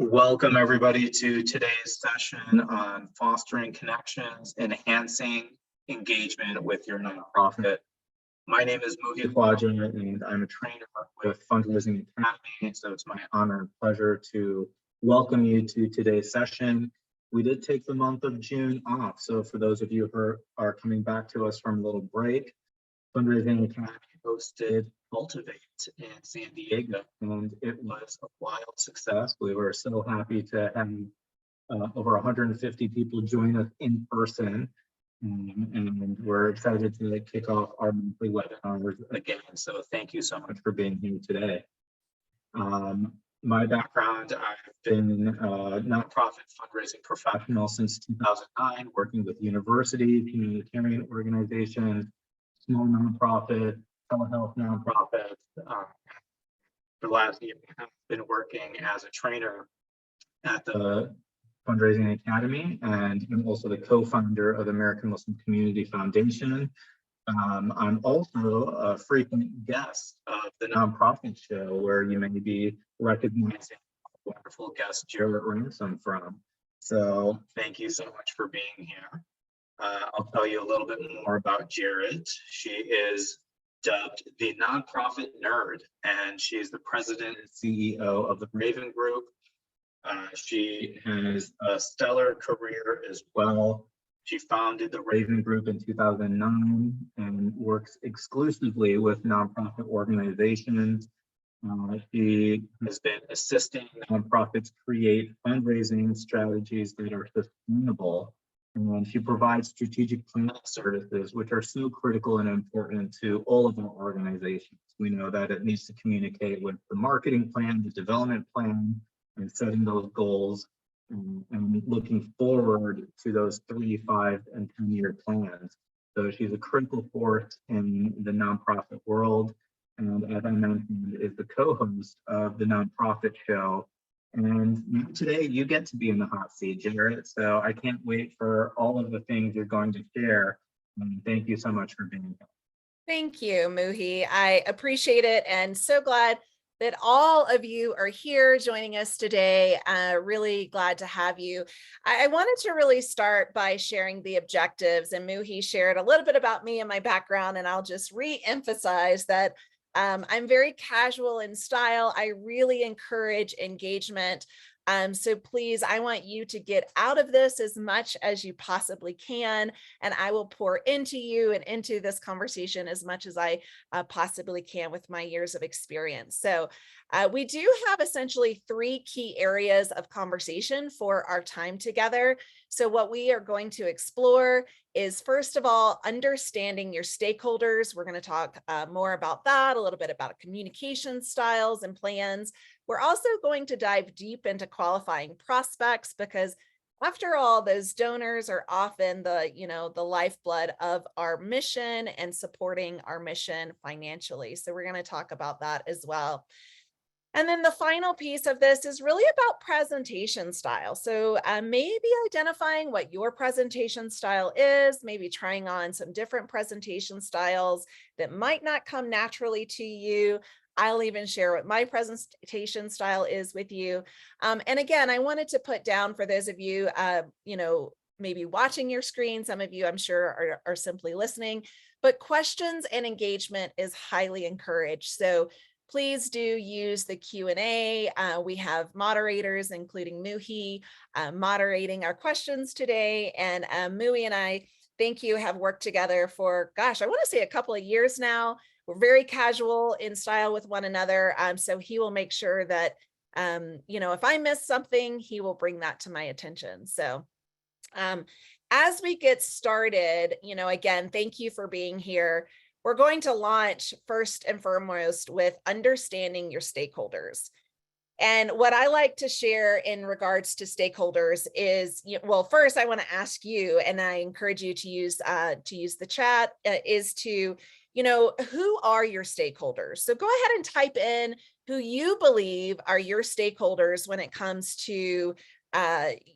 Welcome everybody to today's session on fostering connections, enhancing engagement with your nonprofit. My name is Muhi Khwaja and I'm a trainer with Fundraising Academy. So it's my honor and pleasure to welcome you to today's session. We did take the month of June off. So for those of you who are coming back to us from a little break, Fundraising Academy hosted Cultivate in San Diego, and it was a wild success. We were so happy to have over 150 people join us in person, and we're excited to kick off our monthly webinars again. So thank you so much for being here today. My background, I've been a nonprofit fundraising professional since 2009, working with universities, humanitarian organizations, small nonprofits, telehealth nonprofits. For the last year, I've been working as a trainer at the Fundraising Academy, and I'm also the co-founder of the American Muslim Community Foundation. I'm also a frequent guest of the nonprofit show, where you may be recognizing wonderful guest Jarrett Ransom from. So thank you so much for being here. I'll tell you a little bit more about Jarrett. She is dubbed the nonprofit nerd, and she's the president and CEO of the Raven Group. She has a stellar career as well. She founded the Raven Group in 2009 and works exclusively with nonprofit organizations. She has been assisting nonprofits create fundraising strategies that are sustainable. And she provides strategic planning services, which are so critical and important to all of our organizations. We know that it needs to communicate with the marketing plan, the development plan, and setting those goals, and looking forward to those 3, 5, and 10-year plans. So she's a critical force in the nonprofit world. And as I mentioned, is the co-host of the nonprofit show. And today you get to be in the hot seat, Jarrett. So I can't wait for all of the things you're going to share. And thank you so much for being here. Thank you, Muhi. I appreciate it, and so glad that all of you are here joining us today. Really glad to have you. I wanted to really start by sharing the objectives, and Muhi shared a little bit about me and my background, and I'll just re-emphasize that I'm very casual in style. I really encourage engagement. So please, I want you to get out of this as much as you possibly can, and I will pour into you and into this conversation as much as I possibly can with my years of experience. So we do have essentially 3 key areas of conversation for our time together. So what we are going to explore is, first of all, understanding your stakeholders. We're going to talk more about that, a little bit about communication styles and plans. We're also going to dive deep into qualifying prospects, because after all, those donors are often the lifeblood of our mission and supporting our mission financially. So we're going to talk about that as well. And then the final piece of this is really about presentation style. So maybe identifying what your presentation style is, maybe trying on some different presentation styles that might not come naturally to you. I'll even share what my presentation style is with you. And again, I wanted to put down for those of you, maybe watching your screen, some of you I'm sure are simply listening, but questions and engagement is highly encouraged. So please do use the Q&A. We have moderators, including Muhi, moderating our questions today. And Muhi and I, thank you, have worked together for, gosh, I want to say a couple of years now. We're very casual in style with one another. So he will make sure that, if I miss something, he will bring that to my attention. So as we get started, again, thank you for being here. We're going to launch first and foremost with understanding your stakeholders. And what I like to share in regards to stakeholders is, well, first I want to ask you, and I encourage you to use the chat, is to, who are your stakeholders? So go ahead and type in who you believe are your stakeholders when it comes to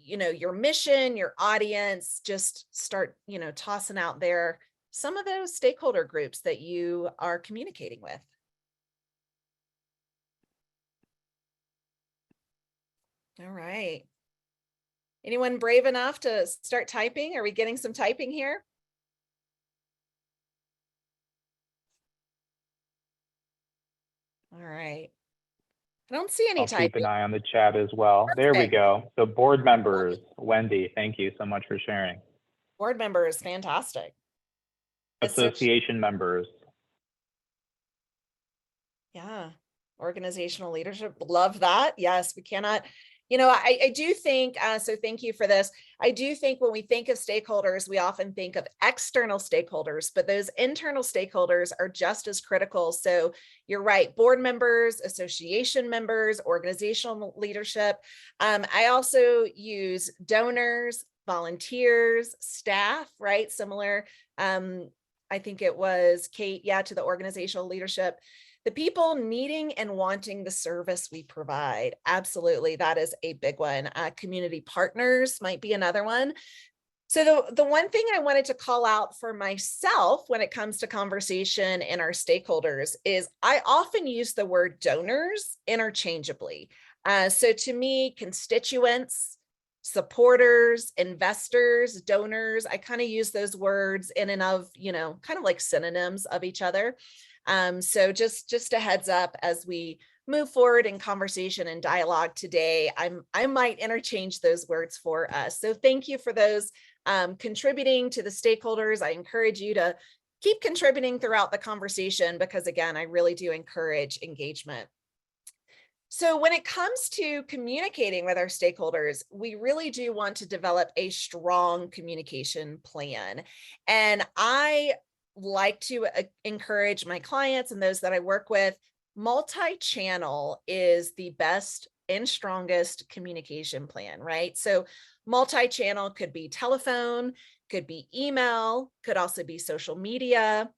your mission, your audience. Just start, tossing out there some of those stakeholder groups that you are communicating with. All right. Anyone brave enough to start typing? Are we getting some typing here? All right. I don't see any I'll keep an typing. eye on the chat as well. There we Perfect. go. So board members, Wendy, thank you so much for sharing. Board members, fantastic. Association members. Yeah. Organizational leadership. Love that. Yes, we cannot, I do think, so thank you for this. I do think when we think of stakeholders, we often think of external stakeholders, but those internal stakeholders are just as critical. So you're right, board members, association members, organizational leadership. I also use donors, volunteers, staff, right? Similar. I think it was Kate, yeah, to the organizational leadership. The people needing and wanting the service we provide. Absolutely, that is a big one. Community partners might be another one. So the one thing I wanted to call out for myself when it comes to conversation and our stakeholders is I often use the word donors interchangeably. So to me, constituents, supporters, investors, donors, I kind of use those words in and of, kind of like synonyms of each other. So just a heads up as we move forward in conversation and dialogue today, I might interchange those words for us. So thank you for those contributing to the stakeholders. I encourage you to keep contributing throughout the conversation because again, I really do encourage engagement. So when it comes to communicating with our stakeholders, we really do want to develop a strong communication plan. And I like to encourage my clients and those that I work with, multi-channel is the best and strongest communication plan, right? So multi-channel could be telephone, could be email, could also be social media,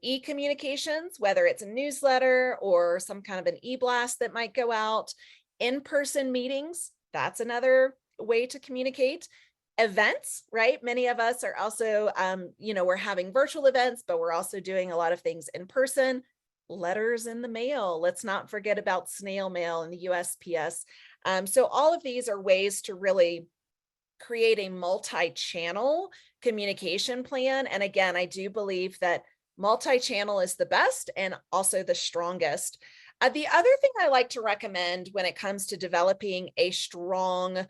e-communications, whether it's a newsletter or some kind of an e-blast that might go out, in-person meetings, that's another way to communicate. Events, right? Many of us are also, we're having virtual events, but we're also doing a lot of things in person. Letters in the mail. Let's not forget about snail mail and the USPS. So all of these are ways to really create a multi-channel communication plan. And again, I do believe that multi-channel is the best and also the strongest. The other thing I like to recommend when it comes to developing a strong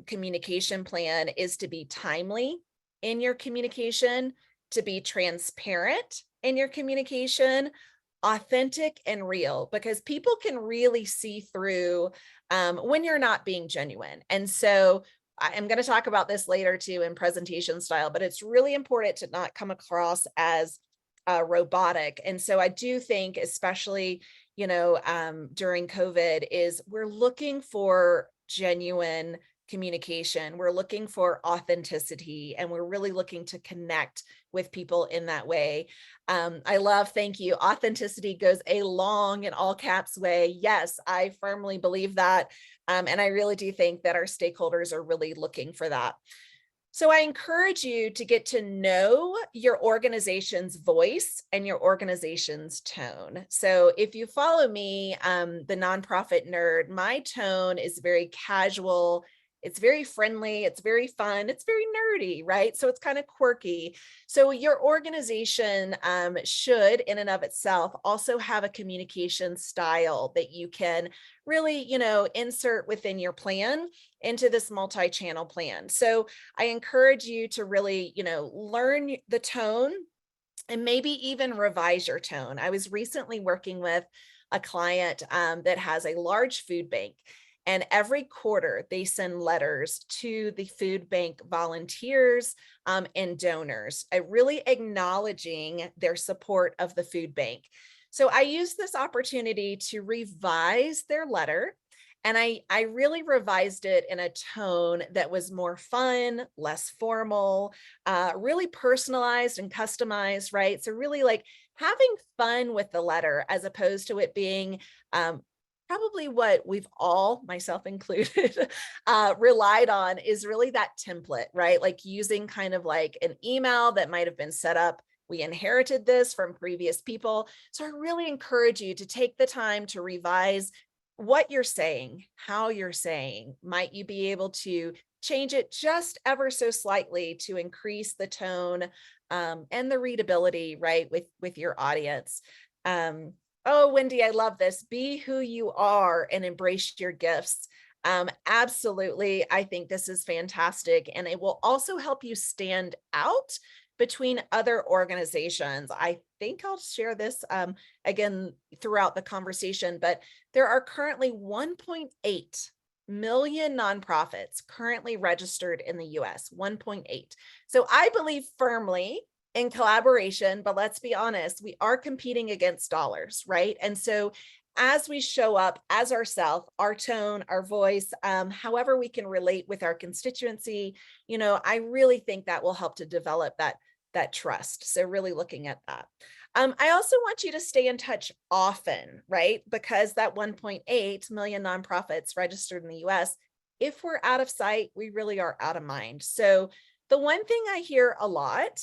communication plan is to be timely in your communication, to be transparent in your communication, authentic and real, because people can really see through when you're not being genuine. And so I'm going to talk about this later too in presentation style, but it's really important to not come across as robotic. And so I do think, especially, during COVID, is we're looking for genuine communication. We're looking for authenticity, and we're really looking to connect with people in that way. I love, thank you. Authenticity goes a long, in all caps, way. Yes, I firmly believe that. And I really do think that our stakeholders are really looking for that. So I encourage you to get to know your organization's voice and your organization's tone. So if you follow me, the nonprofit nerd, my tone is very casual. It's very friendly. It's very fun. It's very nerdy, right? So it's kind of quirky. So your organization should, in and of itself, also have a communication style that you can really, insert within your plan into this multi-channel plan. So I encourage you to really, learn the tone and maybe even revise your tone. I was recently working with a client that has a large food bank. And every quarter, they send letters to the food bank volunteers and donors, really acknowledging their support of the food bank. So I used this opportunity to revise their letter. And I really revised it in a tone that was more fun, less formal, really personalized and customized, right? So really like having fun with the letter as opposed to it being probably what we've all, myself included, relied on is really that template, right? Like using kind of like an email that might have been set up. We inherited this from previous people. So I really encourage you to take the time to revise what you're saying, how you're saying, might you be able to change it just ever so slightly to increase the tone and the readability, right, with your audience. Oh, Wendy, I love this. Be who you are and embrace your gifts. Absolutely. I think this is fantastic. And it will also help you stand out between other organizations. I think I'll share this again throughout the conversation, but there are currently 1.8 million nonprofits currently registered in the US, 1.8. So I believe firmly in collaboration, but let's be honest, we are competing against dollars, right? And so as we show up as ourselves, our tone, our voice, however we can relate with our constituency, I really think that will help to develop that trust. So really looking at that. I also want you to stay in touch often, right? Because that 1.8 million nonprofits registered in the US, if we're out of sight, we really are out of mind. So the one thing I hear a lot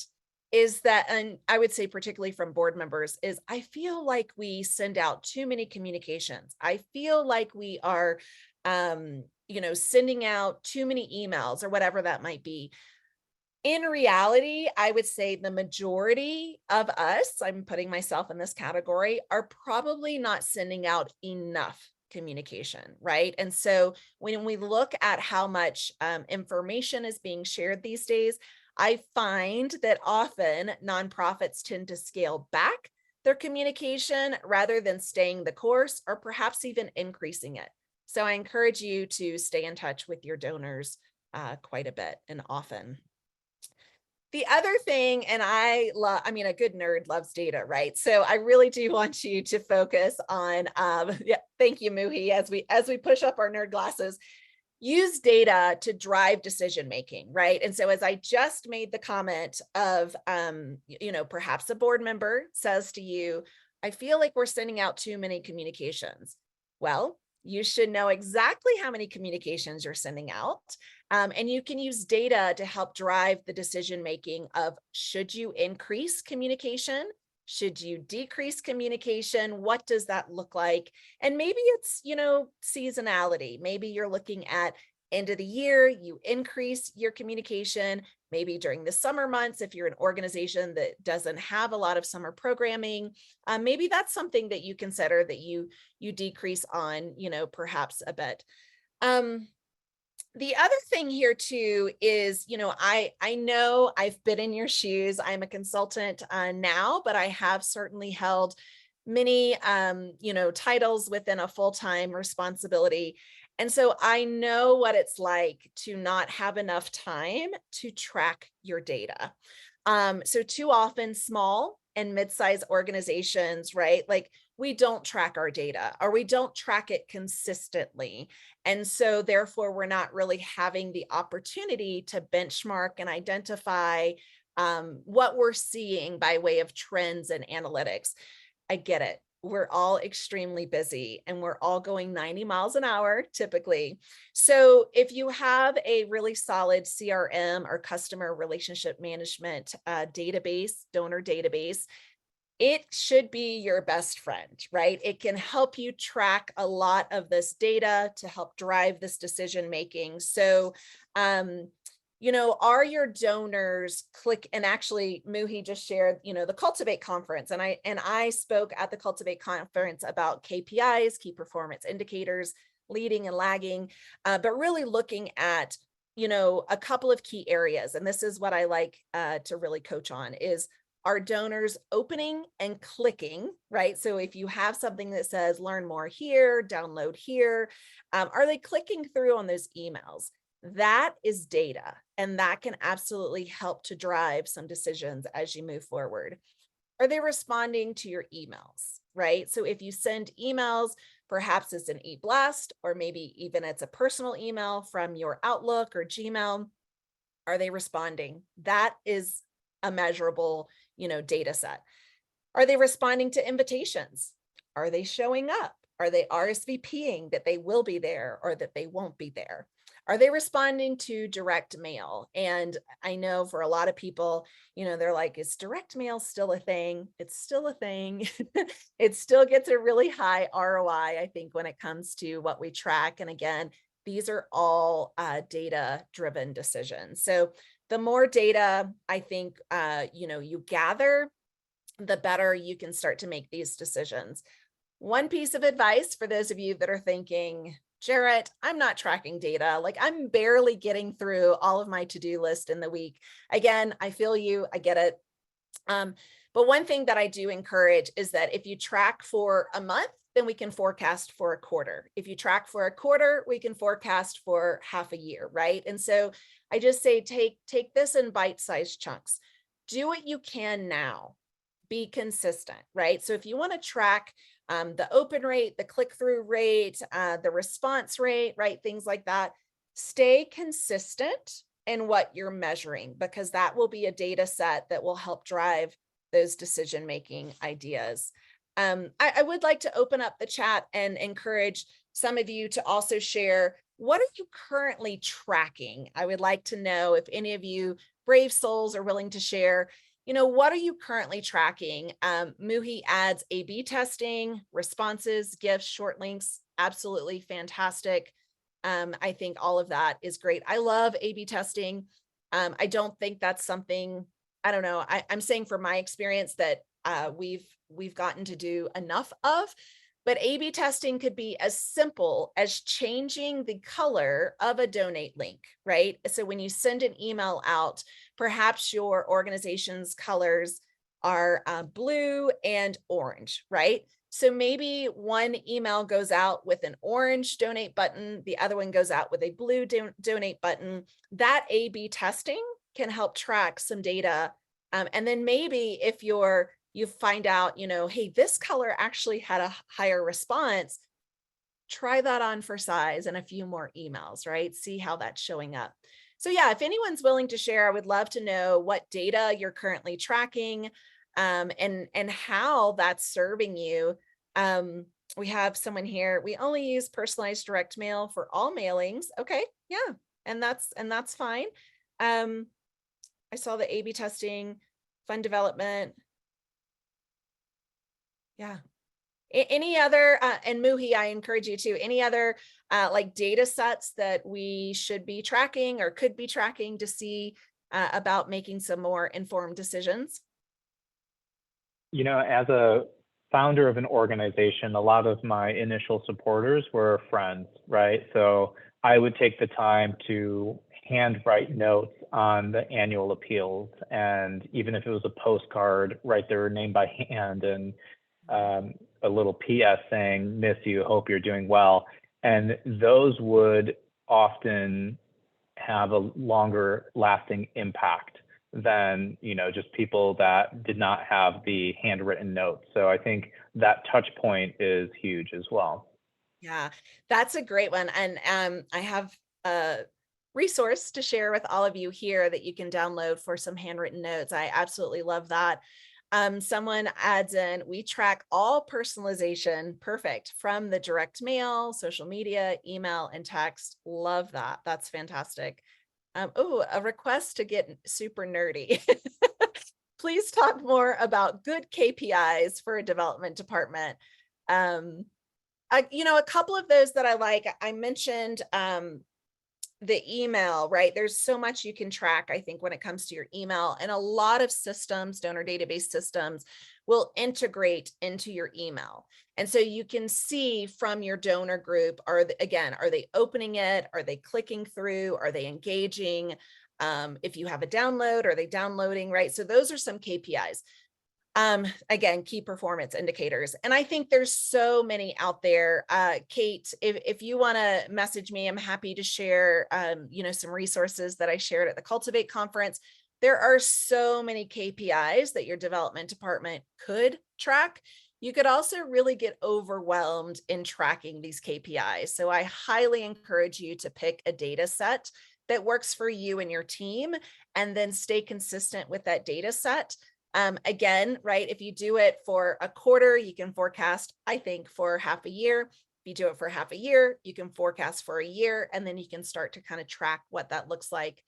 is that, and I would say particularly from board members, is I feel like we send out too many communications. I feel like we are, sending out too many emails or whatever that might be. In reality, I would say the majority of us, I'm putting myself in this category, are probably not sending out enough communication, right? And so when we look at how much information is being shared these days, I find that often nonprofits tend to scale back their communication rather than staying the course or perhaps even increasing it. So I encourage you to stay in touch with your donors quite a bit and often. The other thing, and a good nerd loves data, right? So I really do want you to focus on, thank you, Muhi, as we push up our nerd glasses, use data to drive decision-making, right? And so as I just made the comment of, perhaps a board member says to you, I feel like we're sending out too many communications. Well, you should know exactly how many communications you're sending out. And you can use data to help drive the decision-making of, should you increase communication? Should you decrease communication? What does that look like? And maybe it's, seasonality. Maybe you're looking at end of the year, you increase your communication. Maybe during the summer months, if you're an organization that doesn't have a lot of summer programming, maybe that's something that you consider that you decrease on, perhaps a bit. The other thing here too is, I know I've been in your shoes. I'm a consultant now, but I have certainly held many, titles within a full-time responsibility. And so I know what it's like to not have enough time to track your data. So too often small and mid-sized organizations, right? Like we don't track our data or we don't track it consistently. And so therefore we're not really having the opportunity to benchmark and identify what we're seeing by way of trends and analytics. I get it. We're all extremely busy and we're all going 90 miles an hour typically. So if you have a really solid CRM or customer relationship management database, donor database, it should be your best friend, right? It can help you track a lot of this data to help drive this decision making. So, are your donors and actually Muhi just shared, the Cultivate conference. And I spoke at the Cultivate conference about KPIs, key performance indicators, leading and lagging, but really looking at, a couple of key areas. And this is what I like to really coach on is, are donors opening and clicking, right? So if you have something that says learn more here, download here, are they clicking through on those emails? That is data, and that can absolutely help to drive some decisions as you move forward. Are they responding to your emails, right? So if you send emails, perhaps it's an e-blast, or maybe even it's a personal email from your Outlook or Gmail. Are they responding? That is a measurable, data set. Are they responding to invitations? Are they showing up? Are they RSVPing that they will be there or that they won't be there? Are they responding to direct mail? And I know for a lot of people, they're like, is direct mail still a thing? It's still a thing. It still gets a really high ROI, I think, when it comes to what we track. And again, these are all data-driven decisions. So the more data I think you gather, the better you can start to make these decisions. One piece of advice for those of you that are thinking, Jarrett, I'm not tracking data. Like, I'm barely getting through all of my to-do list in the week. Again, I feel you, I get it. But one thing that I do encourage is that if you track for a month, then we can forecast for a quarter. If you track for a quarter, we can forecast for half a year, right? And so I just say, take this in bite-sized chunks. Do what you can now. Be consistent, right? So if you want to track the open rate, the click-through rate, the response rate, right? Things like that, stay consistent in what you're measuring, because that will be a data set that will help drive those decision-making ideas. I would like to open up the chat and encourage some of you to also share, what are you currently tracking? I would like to know if any of you brave souls are willing to share, what are you currently tracking? Muhi adds A/B testing, responses, GIFs, short links, absolutely fantastic. I think all of that is great. I love A/B testing. I don't think that's something, I don't know, I'm saying from my experience that we've gotten to do enough of, but A/B testing could be as simple as changing the color of a donate link, right? So when you send an email out, perhaps your organization's colors are blue and orange, right? So maybe one email goes out with an orange donate button, the other one goes out with a blue donate button. That A/B testing can help track some data. And then maybe if you find out, hey, this color actually had a higher response, try that on for size and a few more emails, right? See how that's showing up. So yeah, if anyone's willing to share, I would love to know what data you're currently tracking, and how that's serving you. We have someone here, we only use personalized direct mail for all mailings. Okay, yeah, and that's fine. I saw the A/B testing, fund development. Yeah. Any other, and Muhi, I encourage you to, any other like data sets that we should be tracking or could be tracking to see about making some more informed decisions? As a founder of an organization, a lot of my initial supporters were friends, right? So I would take the time to handwrite notes on the annual appeals. And even if it was a postcard, write their name by hand and a little PS saying, miss you, hope you're doing well. And those would often have a longer lasting impact than, just people that did not have the handwritten notes. So I think that touch point is huge as well. Yeah, that's a great one. And I have a resource to share with all of you here that you can download for some handwritten notes. I absolutely love that. Someone adds in, we track all personalization, perfect, from the direct mail, social media, email, and text. Love that. That's fantastic. Oh, a request to get super nerdy. Please talk more about good KPIs for a development department. A couple of those that I like, I mentioned the email, right? There's so much you can track, I think, when it comes to your email, and a lot of systems, donor database systems, will integrate into your email. And so you can see from your donor group, are they opening it? Are they clicking through? Are they engaging? If you have a download, are they downloading, right? So those are some KPIs. Again, key performance indicators. And I think there's so many out there. Kate, if you want to message me, I'm happy to share, some resources that I shared at the Cultivate conference. There are so many KPIs that your development department could track. You could also really get overwhelmed in tracking these KPIs. So I highly encourage you to pick a data set that works for you and your team, and then stay consistent with that data set. Again, right, if you do it for a quarter, you can forecast, I think, for half a year. If you do it for half a year, you can forecast for a year, and then you can start to kind of track what that looks like.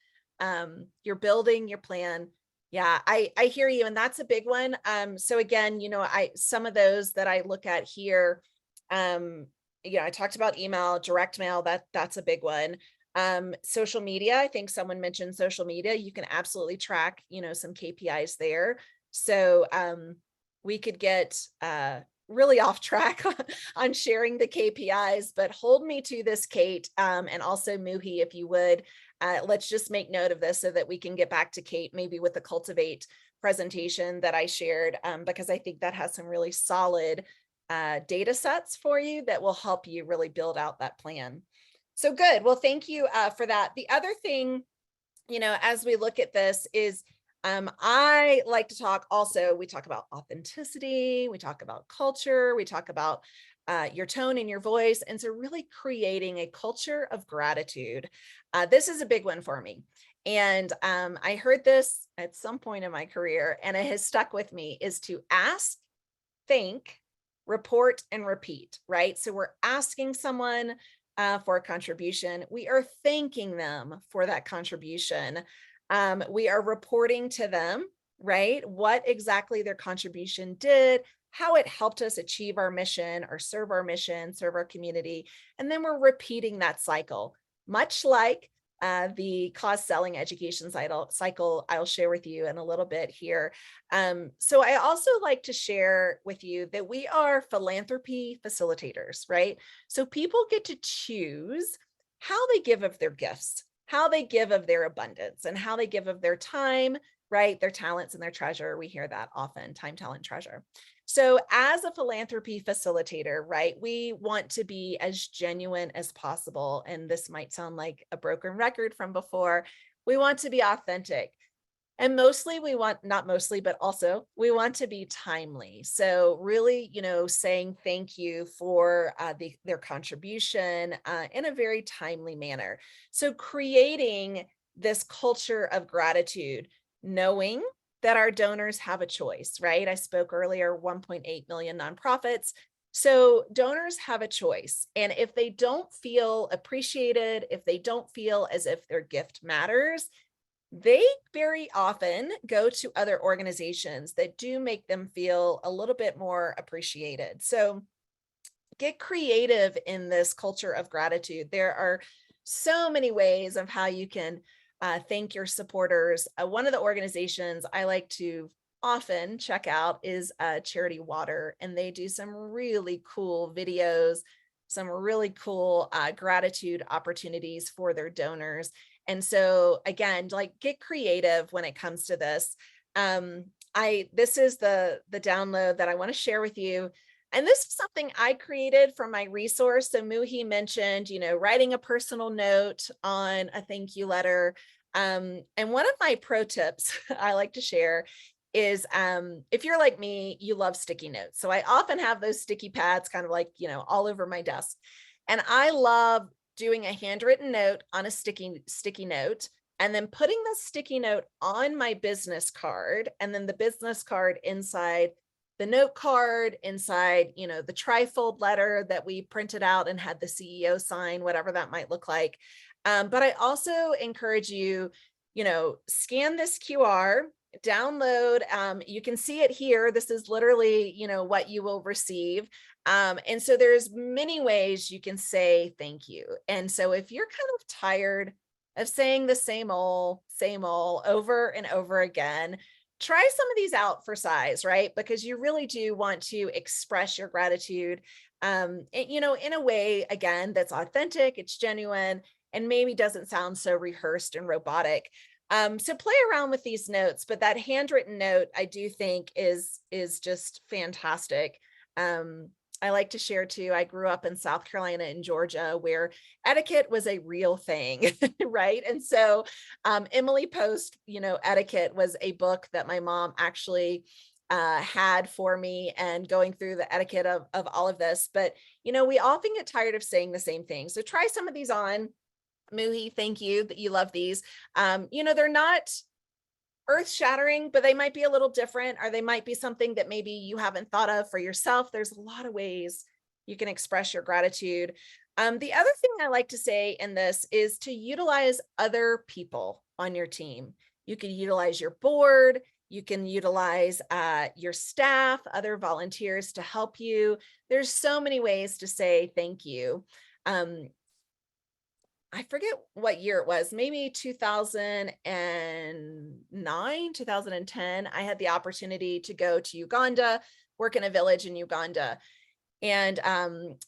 You're building your plan. Yeah, I hear you. And that's a big one. So again, some of those that I look at here, I talked about email, direct mail, that's a big one. Social media, I think someone mentioned social media. You can absolutely track, some KPIs there. So we could get really off track on sharing the KPIs, but hold me to this, Kate, and also Muhi, if you would. Let's just make note of this so that we can get back to Kate, maybe with the Cultivate presentation that I shared, because I think that has some really solid data sets for you that will help you really build out that plan. So good. Well, thank you for that. The other thing, as we look at this is, I like to talk also, we talk about authenticity, we talk about culture, we talk about your tone and your voice. And so really creating a culture of gratitude. This is a big one for me. And I heard this at some point in my career, and it has stuck with me, is to ask, think, report, and repeat, right? So we're asking someone for a contribution. We are thanking them for that contribution. We are reporting to them, right? What exactly their contribution did, how it helped us achieve our mission or serve our mission, serve our community. And then we're repeating that cycle, much like the cause selling education cycle I'll share with you in a little bit here. So I also like to share with you that we are philanthropy facilitators, right? So people get to choose how they give of their gifts, how they give of their abundance, and how they give of their time, right? Their talents and their treasure. We hear that often, time, talent, treasure. So as a philanthropy facilitator, right, we want to be as genuine as possible. And this might sound like a broken record from before. We want to be authentic. And mostly not mostly, but also we want to be timely. So really, saying thank you for their contribution in a very timely manner. So creating this culture of gratitude, knowing that our donors have a choice, right? I spoke earlier, 1.8 million nonprofits. So donors have a choice. And if they don't feel appreciated, if they don't feel as if their gift matters, they very often go to other organizations that do make them feel a little bit more appreciated. So get creative in this culture of gratitude. There are so many ways of how you can thank your supporters. One of the organizations I like to often check out is Charity Water, and they do some really cool videos, some really cool gratitude opportunities for their donors. And so again, get creative when it comes to this. This is the download that I want to share with you. And this is something I created from my resource. So Muhi mentioned, writing a personal note on a thank you letter. And one of my pro tips I like to share is if you're like me, you love sticky notes. So I often have those sticky pads kind of all over my desk. And I love doing a handwritten note on a sticky note, and then putting the sticky note on my business card, and then the business card inside the note card, inside, the trifold letter that we printed out and had the CEO sign, whatever that might look like. But I also encourage you, scan this QR, download. You can see it here. This is literally, what you will receive. And so there's many ways you can say thank you. And so if you're kind of tired of saying the same old over and over again, try some of these out for size, right? Because you really do want to express your gratitude, in a way, again, that's authentic, it's genuine, and maybe doesn't sound so rehearsed and robotic. So play around with these notes, but that handwritten note, I do think is just fantastic. I like to share too, I grew up in South Carolina and Georgia, where etiquette was a real thing, right? And so Emily Post, Etiquette was a book that my mom actually had for me, and going through the etiquette of all of this. But, we often get tired of saying the same thing. So try some of these on. Muhi, thank you that you love these. They're not earth-shattering, but they might be a little different, or they might be something that maybe you haven't thought of for yourself. There's a lot of ways you can express your gratitude. The other thing I like to say in this is to utilize other people on your team. You can utilize your board, you can utilize your staff, other volunteers to help you. There's so many ways to say thank you. I forget what year it was, maybe 2009, 2010. I had the opportunity to go to Uganda, work in a village in Uganda. And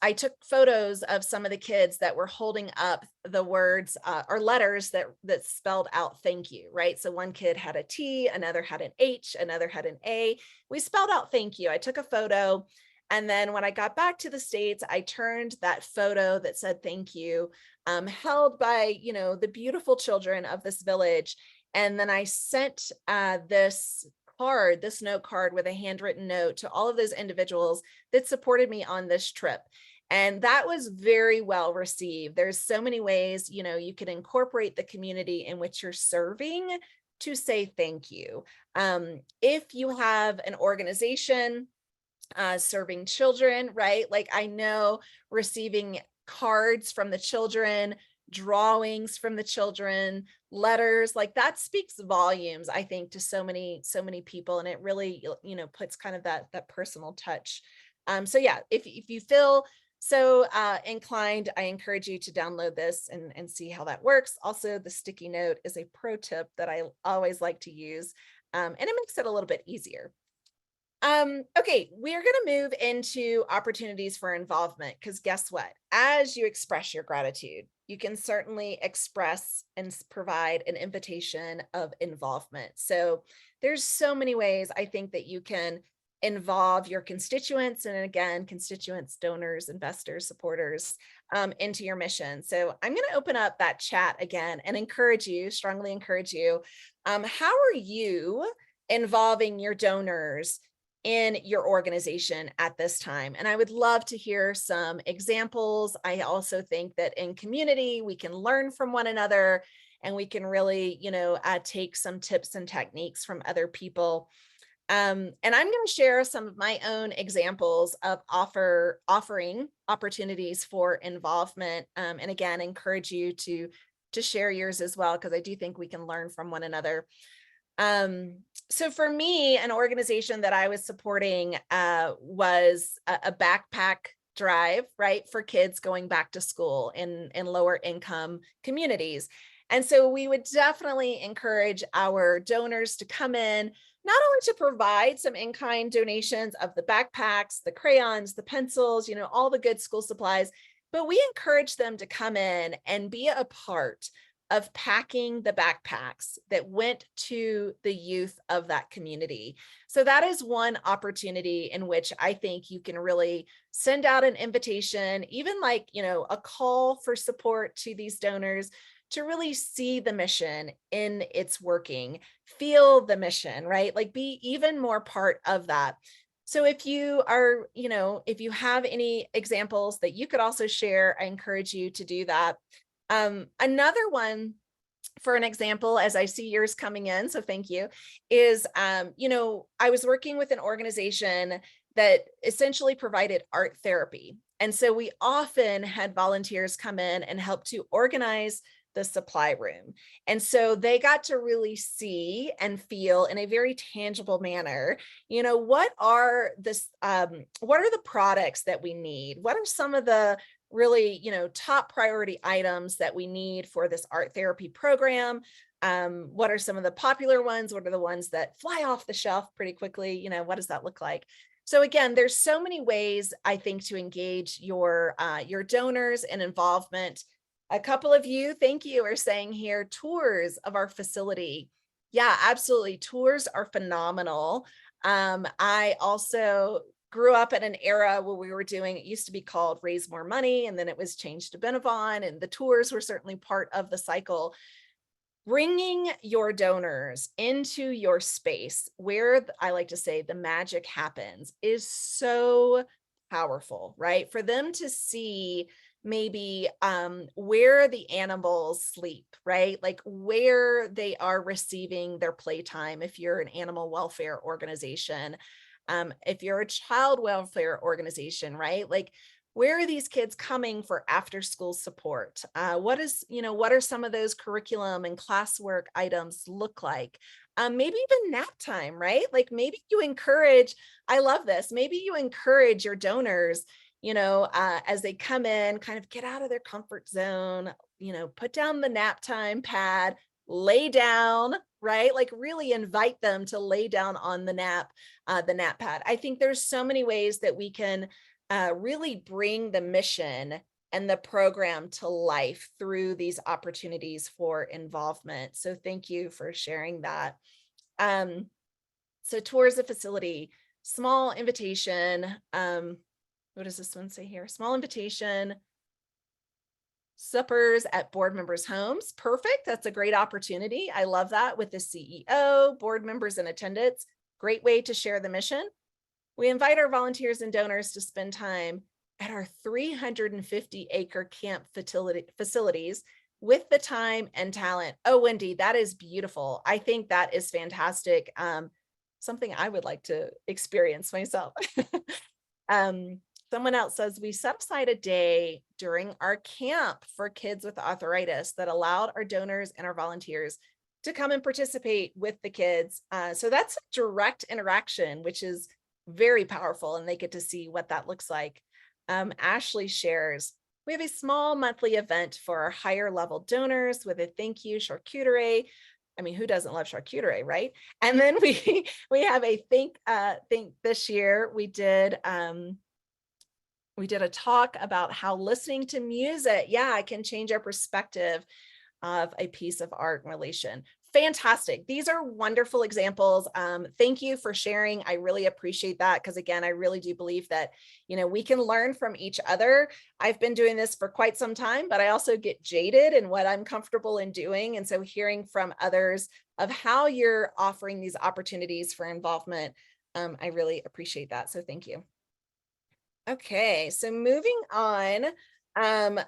I took photos of some of the kids that were holding up the words or letters that spelled out thank you, right? So one kid had a T, another had an H, another had an A. We spelled out thank you. I took a photo. And then when I got back to the States, I turned that photo that said thank you, held by, the beautiful children of this village. And then I sent this note card with a handwritten note to all of those individuals that supported me on this trip. And that was very well received. There's so many ways, you can incorporate the community in which you're serving to say thank you. If you have an organization serving children, right? Like I know receiving cards from the children, drawings from the children, letters, like that speaks volumes, I think, to so many people. And it really, puts kind of that personal touch. So yeah, if you feel so inclined, I encourage you to download this and see how that works. Also, the sticky note is a pro tip that I always like to use, and it makes it a little bit easier. Okay, we're going to move into opportunities for involvement, because guess what? As you express your gratitude, you can certainly express and provide an invitation of involvement. So there's so many ways I think that you can involve your constituents, and again, constituents, donors, investors, supporters, into your mission. So I'm going to open up that chat again and strongly encourage you. How are you involving your donors in your organization at this time? And I would love to hear some examples. I also think that in community, we can learn from one another, and we can really, take some tips and techniques from other people. And I'm going to share some of my own examples of offering opportunities for involvement. And again, encourage you to share yours as well, because I do think we can learn from one another. So for me, an organization that I was supporting was a backpack drive, right, for kids going back to school in lower income communities. And so we would definitely encourage our donors to come in, not only to provide some in-kind donations of the backpacks, the crayons, the pencils, all the good school supplies, but we encourage them to come in and be a part of packing the backpacks that went to the youth of that community. So that is one opportunity in which I think you can really send out an invitation, even like, a call for support to these donors, to really see the mission in its working, feel the mission, right? Like be even more part of that. So if you are, if you have any examples that you could also share, I encourage you to do that. Another one, for an example, as I see yours coming in, so thank you, is, I was working with an organization that essentially provided art therapy. And so we often had volunteers come in and help to organize the supply room. And so they got to really see and feel in a very tangible manner, what are the products that we need? What are some of the really, top priority items that we need for this art therapy program? What are some of the popular ones? What are the ones that fly off the shelf pretty quickly? What does that look like? So again, there's so many ways I think to engage your donors and involvement. A couple of you, thank you, are saying here, tours of our facility. Yeah, absolutely. Tours are phenomenal. I also grew up in an era where we were doing, it used to be called Raise More Money, and then it was changed to Benavon, and the tours were certainly part of the cycle. Bringing your donors into your space where I like to say the magic happens is so powerful, right? For them to see maybe where the animals sleep, right? Like where they are receiving their playtime. If you're an animal welfare organization, if you're a child welfare organization, right? Like where are these kids coming for after school support? What are some of those curriculum and classwork items look like? Maybe even nap time, right? Like maybe you encourage, I love this, maybe you encourage your donors, as they come in, kind of get out of their comfort zone, put down the nap time pad, lay down, right? Like really invite them to lay down on the nap pad. I think there's so many ways that we can really bring the mission and the program to life through these opportunities for involvement. So thank you for sharing that. So tours the facility, small invitation. What does this one say here? Small invitation, suppers at board members' homes. Perfect. That's a great opportunity. I love that with the CEO, board members in attendance. Great way to share the mission. We invite our volunteers and donors to spend time at our 350-acre camp facilities with the time and talent. Oh, Wendy, that is beautiful. I think that is fantastic. Something I would like to experience myself. Someone else says, we set aside a day during our camp for kids with arthritis that allowed our donors and our volunteers to come and participate with the kids. So that's a direct interaction, which is very powerful, and they get to see what that looks like. Ashley shares, we have a small monthly event for our higher level donors with a thank you charcuterie. I mean, who doesn't love charcuterie, right? And then we have a think this year we did a talk about how listening to music, can change our perspective of a piece of art and relation. Fantastic. These are wonderful examples. Thank you for sharing. I really appreciate that, because again, I really do believe that, we can learn from each other. I've been doing this for quite some time, but I also get jaded in what I'm comfortable in doing. And so hearing from others of how you're offering these opportunities for involvement, I really appreciate that. So thank you. Okay, so moving on,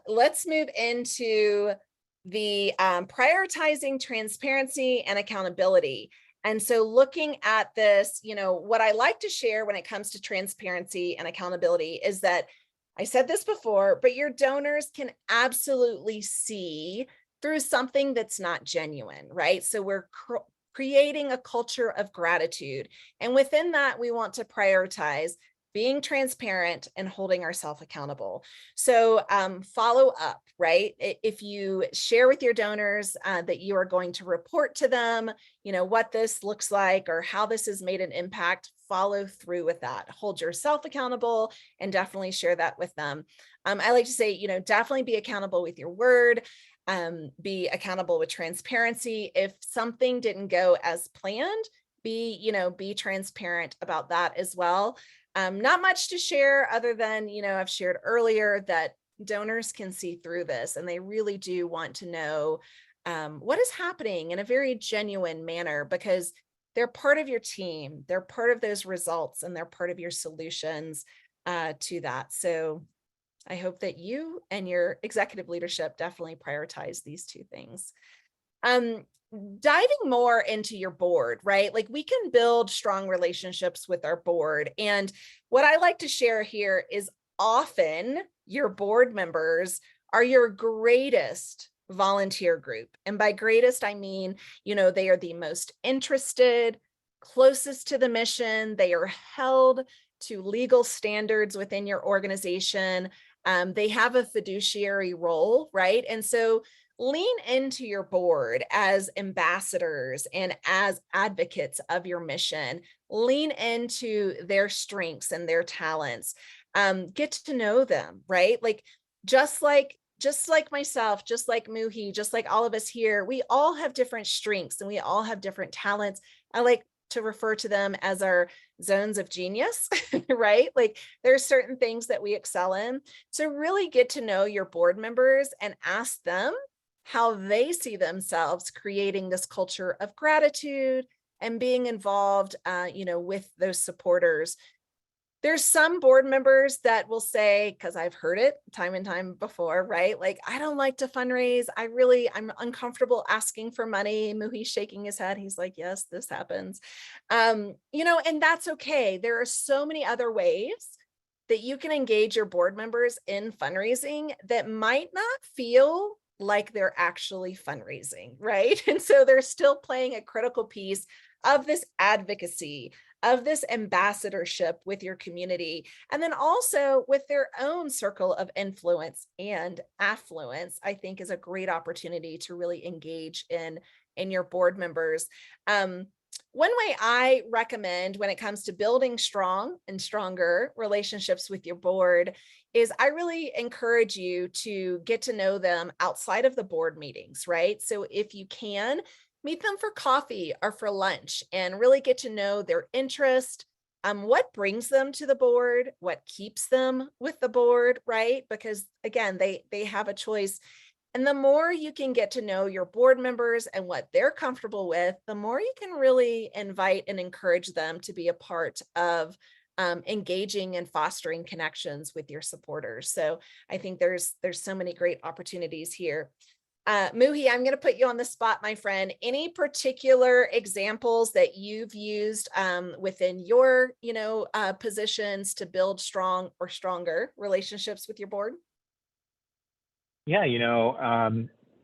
let's move into the prioritizing transparency and accountability. And so looking at this, what I like to share when it comes to transparency and accountability is that I said this before, but your donors can absolutely see through something that's not genuine, right? So we're creating a culture of gratitude. And within that, we want to prioritize being transparent and holding ourselves accountable. So follow up, right? If you share with your donors that you are going to report to them, what this looks like or how this has made an impact, follow through with that. Hold yourself accountable and definitely share that with them. I like to say, definitely be accountable with your word. Be accountable with transparency. If something didn't go as planned, be transparent about that as well. Not much to share other than, I've shared earlier that donors can see through this and they really do want to know what is happening in a very genuine manner, because they're part of your team. They're part of those results and they're part of your solutions to that. So I hope that you and your executive leadership definitely prioritize these two things. Diving more into your board, right? Like we can build strong relationships with our board. And what I like to share here is often your board members are your greatest volunteer group. And by greatest, I mean, they are the most interested, closest to the mission. They are held to legal standards within your organization. They have a fiduciary role, right? And so lean into your board as ambassadors and as advocates of your mission. Lean into their strengths and their talents. Get to know them, right? Like just like myself, just like Muhi, just like all of us here, we all have different strengths and we all have different talents. I like to refer to them as our zones of genius, right? Like there's certain things that we excel in. So really get to know your board members and ask them how they see themselves creating this culture of gratitude and being involved, with those supporters. There's some board members that will say, because I've heard it time and time before, right? Like, I don't like to fundraise. I'm uncomfortable asking for money. Muhi's shaking his head. He's like, yes, this happens. And that's okay. There are so many other ways that you can engage your board members in fundraising that might not feel like they're actually fundraising, right? And so they're still playing a critical piece of this advocacy, of this ambassadorship with your community, and then also with their own circle of influence and affluence, I think is a great opportunity to really engage in your board members. One way I recommend when it comes to building strong and stronger relationships with your board is I really encourage you to get to know them outside of the board meetings, right? So if you can, meet them for coffee or for lunch and really get to know their interest, what brings them to the board, what keeps them with the board, right? Because again, they have a choice. And the more you can get to know your board members and what they're comfortable with, the more you can really invite and encourage them to be a part of engaging and fostering connections with your supporters. So I think there's so many great opportunities here. Muhi, I'm going to put you on the spot, my friend. Any particular examples that you've used within your, positions to build strong or stronger relationships with your board? Yeah,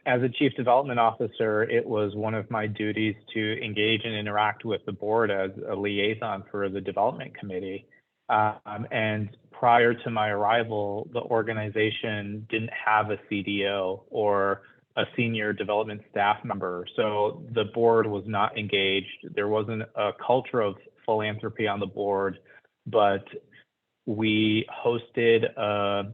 as a chief development officer, it was one of my duties to engage and interact with the board as a liaison for the development committee. And prior to my arrival, the organization didn't have a CDO or a senior development staff member. So the board was not engaged. There wasn't a culture of philanthropy on the board, but we hosted a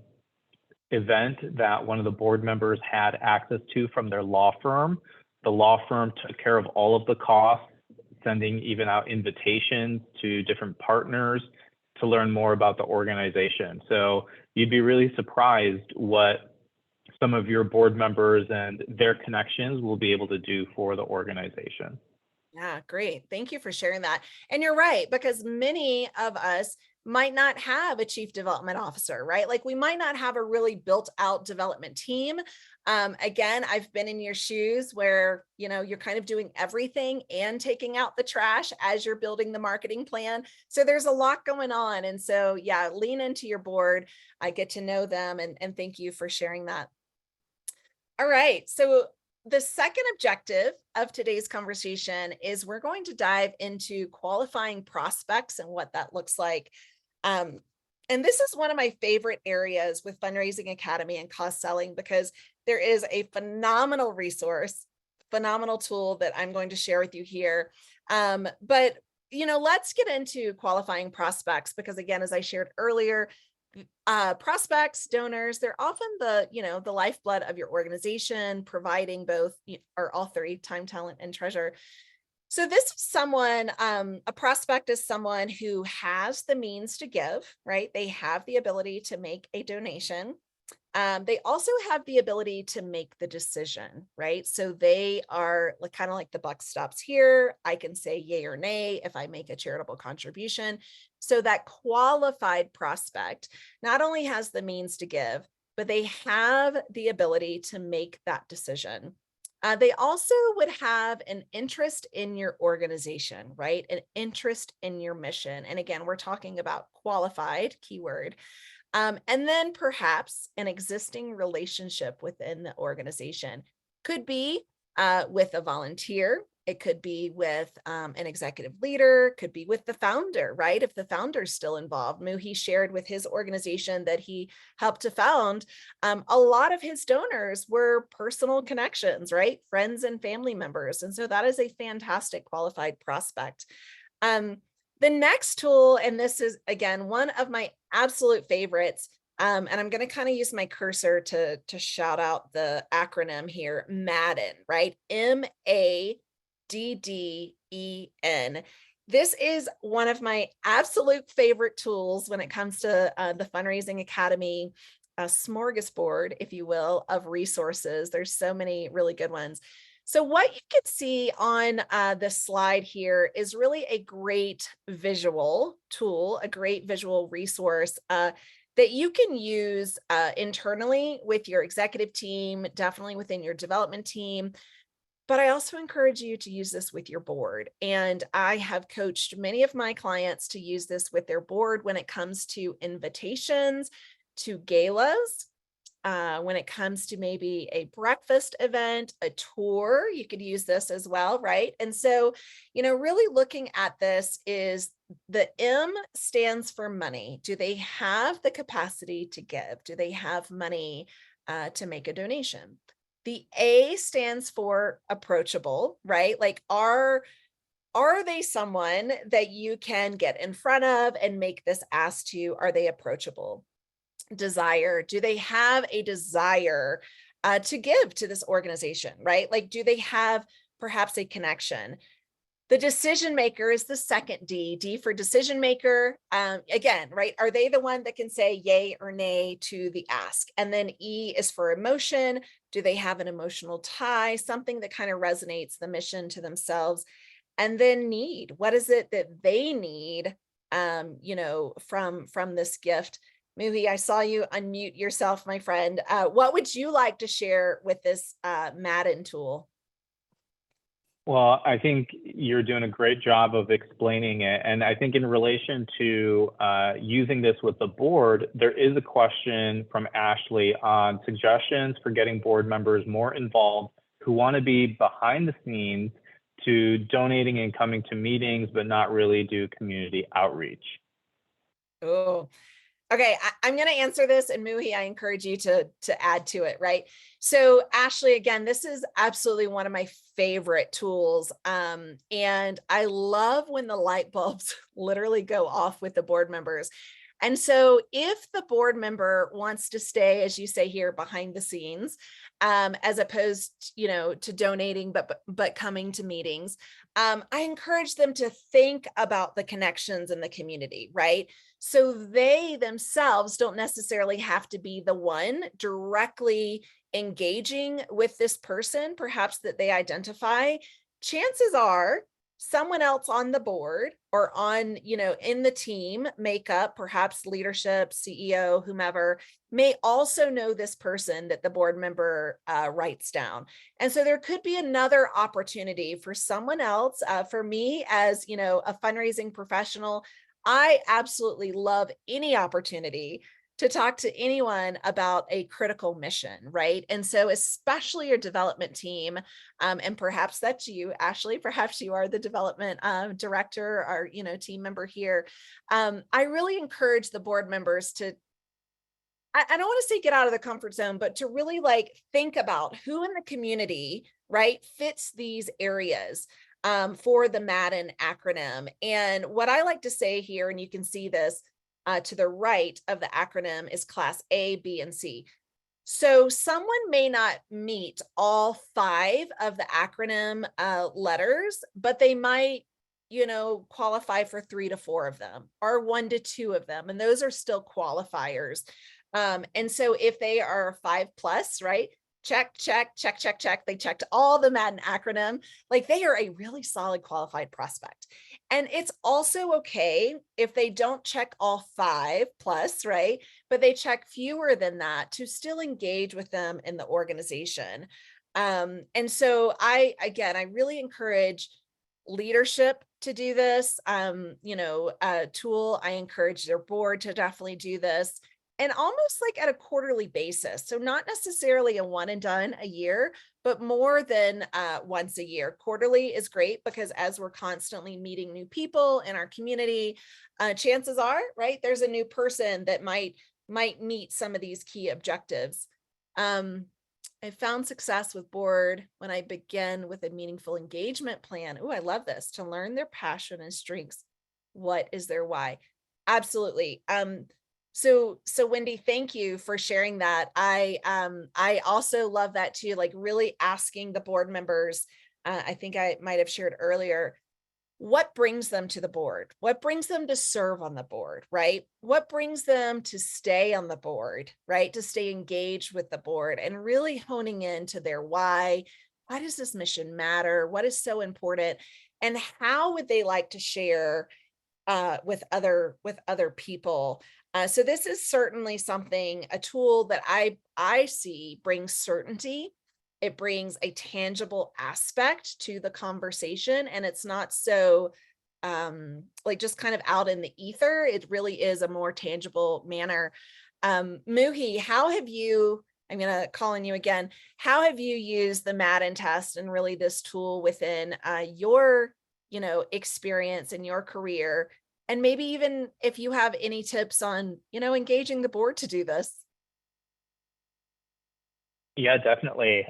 event that one of the board members had access to from their law firm. The law firm took care of all of the costs, sending even out invitations to different partners to learn more about the organization. So you'd be really surprised what some of your board members and their connections will be able to do for the organization. Yeah, great. Thank you for sharing that. And you're right, because many of us might not have a chief development officer, right? Like we might not have a really built out development team. Again, I've been in your shoes where, you're kind of doing everything and taking out the trash as you're building the marketing plan. So there's a lot going on. And so, yeah, lean into your board. I get to know them, and thank you for sharing that. All right. So the second objective of today's conversation is we're going to dive into qualifying prospects and what that looks like. And this is one of my favorite areas with Fundraising Academy and cost selling, because there is a phenomenal resource, phenomenal tool that I'm going to share with you here. But let's get into qualifying prospects, because again, as I shared earlier, prospects, donors, they're often the lifeblood of your organization, providing both or all three: time, talent, and treasure. So this is someone, a prospect is someone who has the means to give, right? They have the ability to make a donation. They also have the ability to make the decision, right? So they are kind of like the buck stops here. I can say yay or nay if I make a charitable contribution. So that qualified prospect not only has the means to give, but they have the ability to make that decision. They also would have an interest in your organization, right? An interest in your mission. And again, we're talking about qualified, keyword. And then perhaps an existing relationship within the organization. Could be with a volunteer. It could be with an executive leader, could be with the founder, right? If the founder's still involved. Muhi shared with his organization that he helped to found. A lot of his donors were personal connections, right? Friends and family members. And so that is a fantastic qualified prospect. The next tool, and this is, again, one of my absolute favorites, and I'm going to kind of use my cursor to shout out the acronym here, Madden, right? MADDEN. This is one of my absolute favorite tools when it comes to the Fundraising Academy, a smorgasbord, if you will, of resources. There's so many really good ones. So what you can see on this slide here is really a great visual tool, a great visual resource that you can use internally with your executive team, definitely within your development team, But I also encourage you to use this with your board. And I have coached many of my clients to use this with their board when it comes to invitations, to galas, when it comes to maybe a breakfast event, a tour, you could use this as well, right? And so, really looking at this is the M stands for money. Do they have the capacity to give? Do they have money to make a donation? The A stands for approachable, right? Like, are they someone that you can get in front of and make this ask to? Are they approachable? Desire, do they have a desire to give to this organization, right? Like, do they have perhaps a connection? The decision maker is the second D. D for decision maker. Again, right? Are they the one that can say yay or nay to the ask? And then E is for emotion. Do they have an emotional tie, something that kind of resonates the mission to themselves? And then need. What is it that they need, from this gift? Muhi, I saw you unmute yourself, my friend. What would you like to share with this Madden tool? Well, I think you're doing a great job of explaining it. And I think in relation to using this with the board, there is a question from Ashley on suggestions for getting board members more involved who want to be behind the scenes to donating and coming to meetings, but not really do community outreach. Oh, okay, I'm going to answer this, and Muhi, I encourage you to add to it, right? So Ashley, again, this is absolutely one of my favorite tools. And I love when the light bulbs literally go off with the board members. And so if the board member wants to stay, as you say here, behind the scenes, as opposed, to donating, but coming to meetings, I encourage them to think about the connections in the community, right? So they themselves don't necessarily have to be the one directly engaging with this person, perhaps that they identify. Chances are someone else on the board or on, in the team makeup, perhaps leadership, CEO, whomever, may also know this person that the board member writes down. And so there could be another opportunity for someone else. For me, as a fundraising professional, I absolutely love any opportunity to talk to anyone about a critical mission, right? And so especially your development team, and perhaps that's you, Ashley, perhaps you are the development director or, team member here. I really encourage the board members to, I don't want to say get out of the comfort zone, but to really think about who in the community, right, fits these areas for the Madden acronym. And what I like to say here, and you can see this to the right of the acronym, is class A, B, and C. So someone may not meet all 5 of the acronym letters, but they might, qualify for 3 to 4 of them or 1 to 2 of them. And those are still qualifiers. And so if they are 5+, right? Check, check, check, check, check. They checked all the Madden acronym. They are a really solid qualified prospect. And it's also okay if they don't check all 5+, right? But they check fewer than that to still engage with them in the organization. And so I really encourage leadership to do this. Tool, I encourage their board to definitely do this. And almost at a quarterly basis. So not necessarily a one and done a year, but more than once a year. Quarterly is great because as we're constantly meeting new people in our community, chances are, right, there's a new person that might meet some of these key objectives. I found success with board when I begin with a meaningful engagement plan. Oh, I love this. To learn their passion and strengths. What is their why? Absolutely. So Wendy, thank you for sharing that. I also love that too, really asking the board members, I think I might have shared earlier, what brings them to the board? What brings them to serve on the board, right? What brings them to stay on the board, right? To stay engaged with the board and really honing into their why. Why does this mission matter? What is so important? And how would they like to share with other people? So this is certainly something, a tool that I see brings certainty it brings a tangible aspect to the conversation, and it's not so like just kind of out in the ether. It really is a more tangible manner. Muhi, how have you, I'm going to call on you again, how have you used the Madden test and really this tool within your, experience in your career? And maybe even if you have any tips on, engaging the board to do this. Yeah, definitely.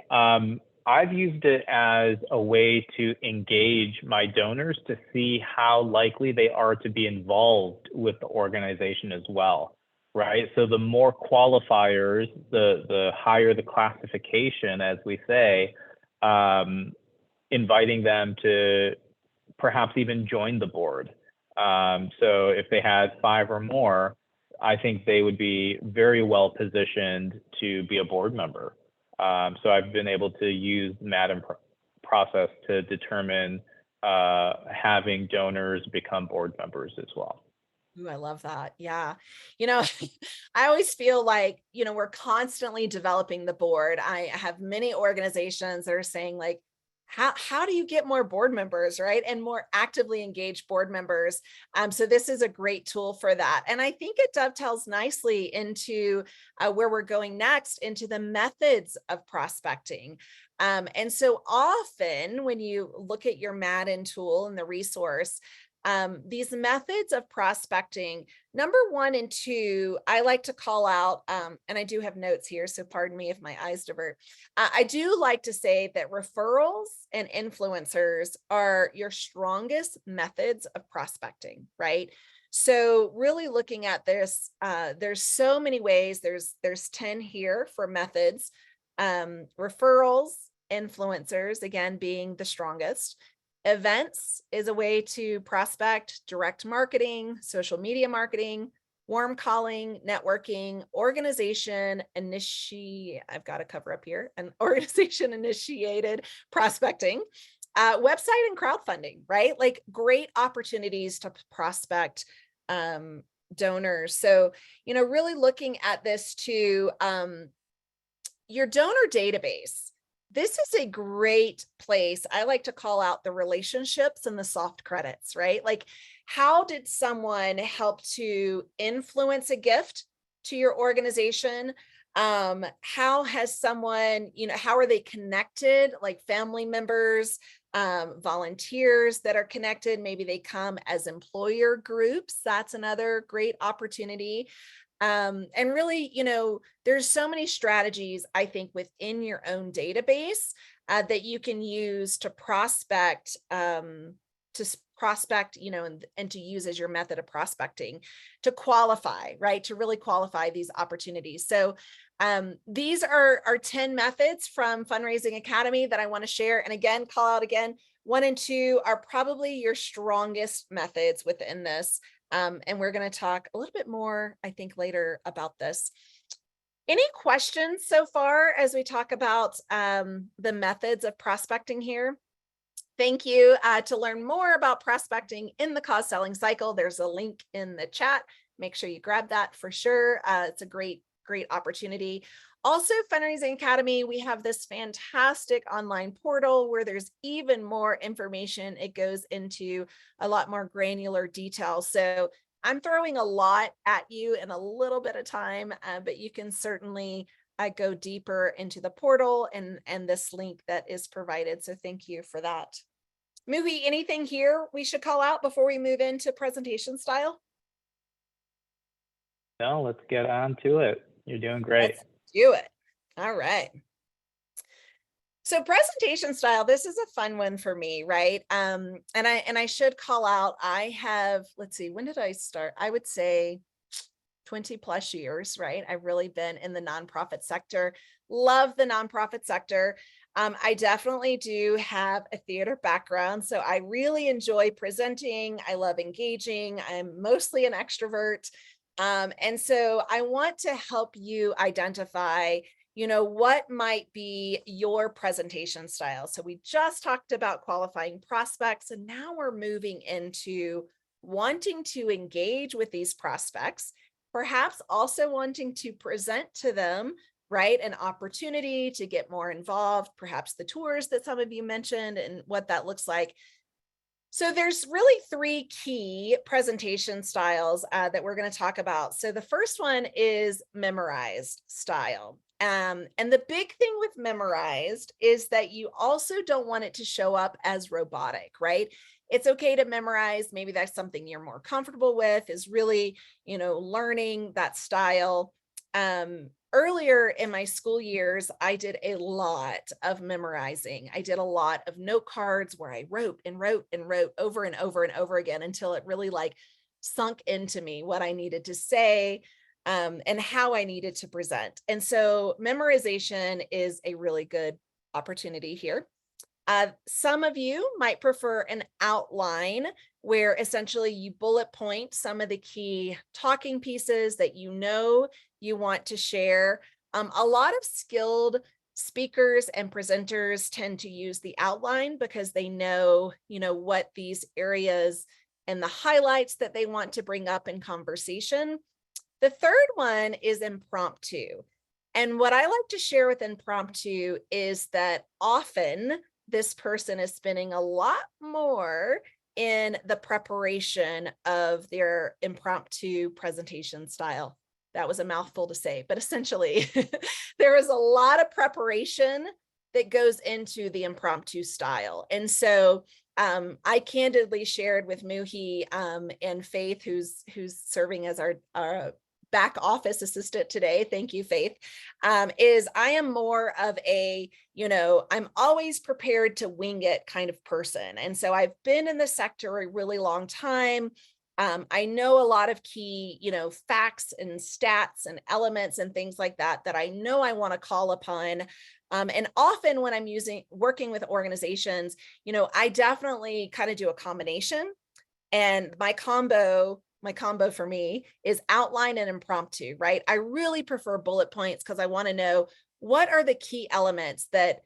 I've used it as a way to engage my donors to see how likely they are to be involved with the organization as well, right? So the more qualifiers, the higher the classification, as we say, inviting them to perhaps even join the board. So if they had 5 or more, I think they would be very well positioned to be a board member. So I've been able to use the Madden process to determine having donors become board members as well. Ooh, I love that. Yeah. I always feel like, we're constantly developing the board. I have many organizations that are saying like, how do you get more board members, right? And more actively engaged board members. So this is a great tool for that. And I think it dovetails nicely into where we're going next, into the methods of prospecting. And so often when you look at your Madden tool and the resource, these methods of prospecting, number 1 and 2, I like to call out, and I do have notes here, so pardon me if my eyes divert. I do like to say that referrals and influencers are your strongest methods of prospecting, right? So really looking at this, there's so many ways, there's 10 here for methods, referrals, influencers, again, being the strongest. Events is a way to prospect, direct marketing, social media marketing, warm calling, networking, I've got to cover up here, an organization initiated prospecting, website and crowdfunding, right? Like great opportunities to prospect donors. So, really looking at this to your donor database. This is a great place. I like to call out the relationships and the soft credits, right? Like, how did someone help to influence a gift to your organization? How has someone, how are they connected? Like family members, volunteers that are connected. Maybe they come as employer groups. That's another great opportunity. And really, there's so many strategies, I think, within your own database that you can use to prospect, and to use as your method of prospecting to qualify, right? To really qualify these opportunities. So these are 10 methods from Fundraising Academy that I want to share. And again, call out again, 1 and 2 are probably your strongest methods within this. And we're going to talk a little bit more, I think, later about this. Any questions so far as we talk about the methods of prospecting here? Thank you. To learn more about prospecting in the cause selling cycle, there's a link in the chat. Make sure you grab that for sure. It's a great opportunity. Also, Fundraising Academy, we have this fantastic online portal where there's even more information. It goes into a lot more granular detail. So I'm throwing a lot at you in a little bit of time, but you can certainly go deeper into the portal and this link that is provided. So thank you for that. Muhi, anything here we should call out before we move into presentation style? No, let's get on to it. You're doing great. Let's do it. All right. So presentation style, this is a fun one for me, right? And I should call out, I have, let's see, when did I start? I would say 20 plus years, right? I've really been in the nonprofit sector, love the nonprofit sector. I definitely do have a theater background, so I really enjoy presenting. I love engaging. I'm mostly an extrovert. And so I want to help you identify, what might be your presentation style. So we just talked about qualifying prospects, and now we're moving into wanting to engage with these prospects, perhaps also wanting to present to them right? An opportunity to get more involved, perhaps the tours that some of you mentioned and what that looks like. So there's really 3 key presentation styles that we're going to talk about. So the first one is memorized style. And the big thing with memorized is that you also don't want it to show up as robotic, right? It's okay to memorize. Maybe that's something you're more comfortable with, is really, learning that style. Earlier in my school years, I did a lot of memorizing. I did a lot of note cards where I wrote and wrote and wrote over and over and over again until it really sunk into me what I needed to say and how I needed to present. And so memorization is a really good opportunity here. Some of you might prefer an outline where essentially you bullet point some of the key talking pieces that you want to share. A lot of skilled speakers and presenters tend to use the outline because they know, what these areas and the highlights that they want to bring up in conversation. The third one is impromptu. And what I like to share with impromptu is that often this person is spending a lot more in the preparation of their impromptu presentation style. That was a mouthful to say, but essentially there is a lot of preparation that goes into the impromptu style. And so I candidly shared with Muhi and Faith, who's serving as our back office assistant today. Thank you, Faith. Is I am more of a, I'm always prepared to wing it kind of person. And so I've been in the sector a really long time. I know a lot of key, facts and stats and elements and things like that I know I want to call upon. And often when I'm working with organizations, I definitely kind of do a combination. And my combo for me is outline and impromptu, right? I really prefer bullet points because I want to know what are the key elements that,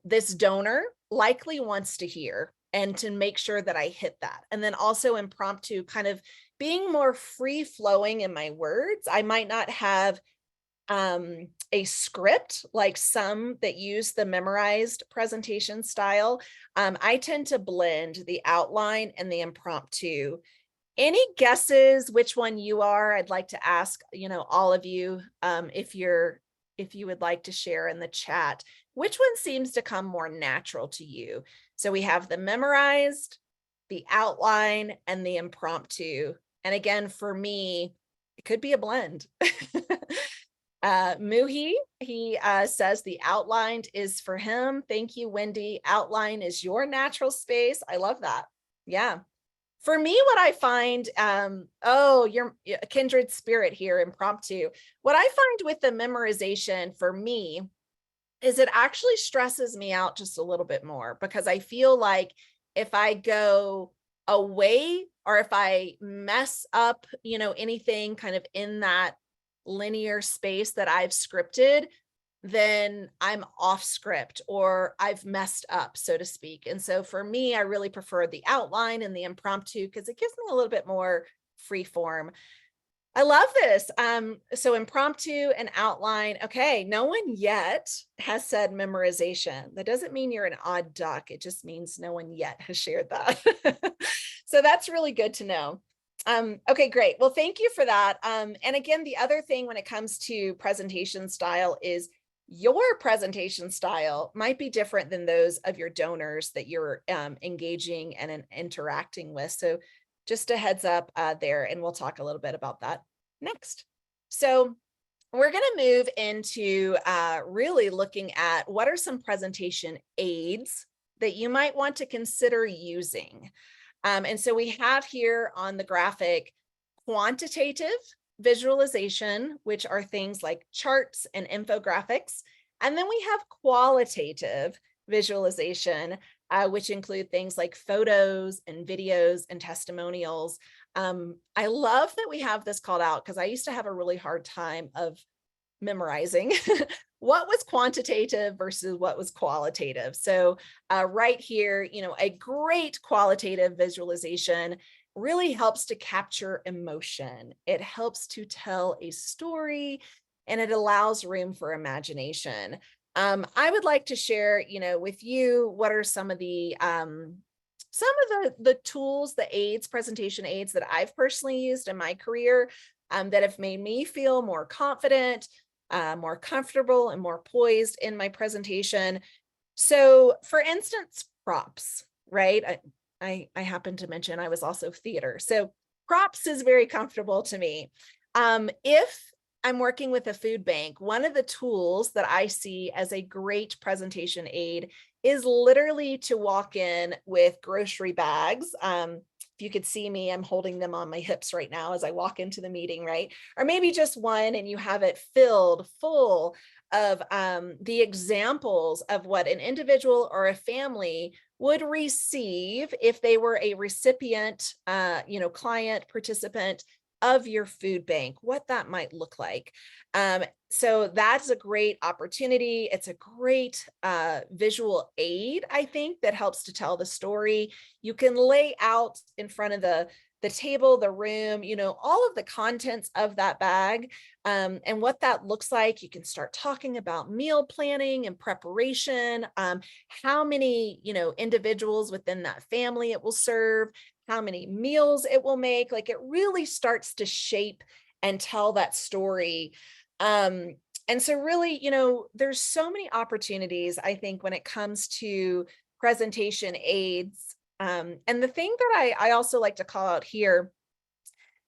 this donor likely wants to hear, and to make sure that I hit that. And then also impromptu, kind of being more free flowing in my words. I might not have a script like some that use the memorized presentation style. I tend to blend the outline and the impromptu. Any guesses which one you are? I'd like to ask, all of you, if you would like to share in the chat, which one seems to come more natural to you? So we have the memorized, the outline, and the impromptu. And again, for me, it could be a blend. Muhi, he says the outlined is for him. Thank you, Wendy. Outline is your natural space. I love that. Yeah. For me, what I find, you're a kindred spirit here, impromptu. What I find with the memorization for me is it actually stresses me out just a little bit more, because I feel like if I go away or if I mess up, anything kind of in that linear space that I've scripted, then I'm off script or I've messed up, so to speak. And so for me, I really prefer the outline and the impromptu because it gives me a little bit more free form. I love this. So impromptu and outline. Okay, no one yet has said memorization. That doesn't mean you're an odd duck. It just means no one yet has shared that. So that's really good to know. Okay, great. Well, thank you for that. And again, the other thing when it comes to presentation style is your presentation style might be different than those of your donors that you're engaging and interacting with. So just a heads up there, and we'll talk a little bit about that next. So we're going to move into really looking at what are some presentation aids that you might want to consider using. And so we have here on the graphic quantitative visualization, which are things like charts and infographics. And then we have qualitative visualization, which include things like photos and videos and testimonials. I love that we have this called out because I used to have a really hard time of memorizing what was quantitative versus what was qualitative. So right here, a great qualitative visualization really helps to capture emotion. It helps to tell a story. and it allows room for imagination. I would like to share, with you, what are some of the tools, the aids, presentation aids that I've personally used in my career that have made me feel more confident, more comfortable, and more poised in my presentation. So for instance, props, right? I happen to mention I was also theater. So props is very comfortable to me. If I'm working with a food bank, one of the tools that I see as a great presentation aid is literally to walk in with grocery bags. If you could see me, I'm holding them on my hips right now as I walk into the meeting, right? Or maybe just one, and you have it filled full of the examples of what an individual or a family would receive if they were a recipient, client, participant of your food bank, what that might look like. So that's a great opportunity. It's a great visual aid, I think, that helps to tell the story. You can lay out in front of the table, the room, all of the contents of that bag and what that looks like. You can start talking about meal planning and preparation, how many, individuals within that family it will serve, how many meals it will make. Like, it really starts to shape and tell that story. And so really, there's so many opportunities, I think, when it comes to presentation aids. And the thing that I also like to call out here,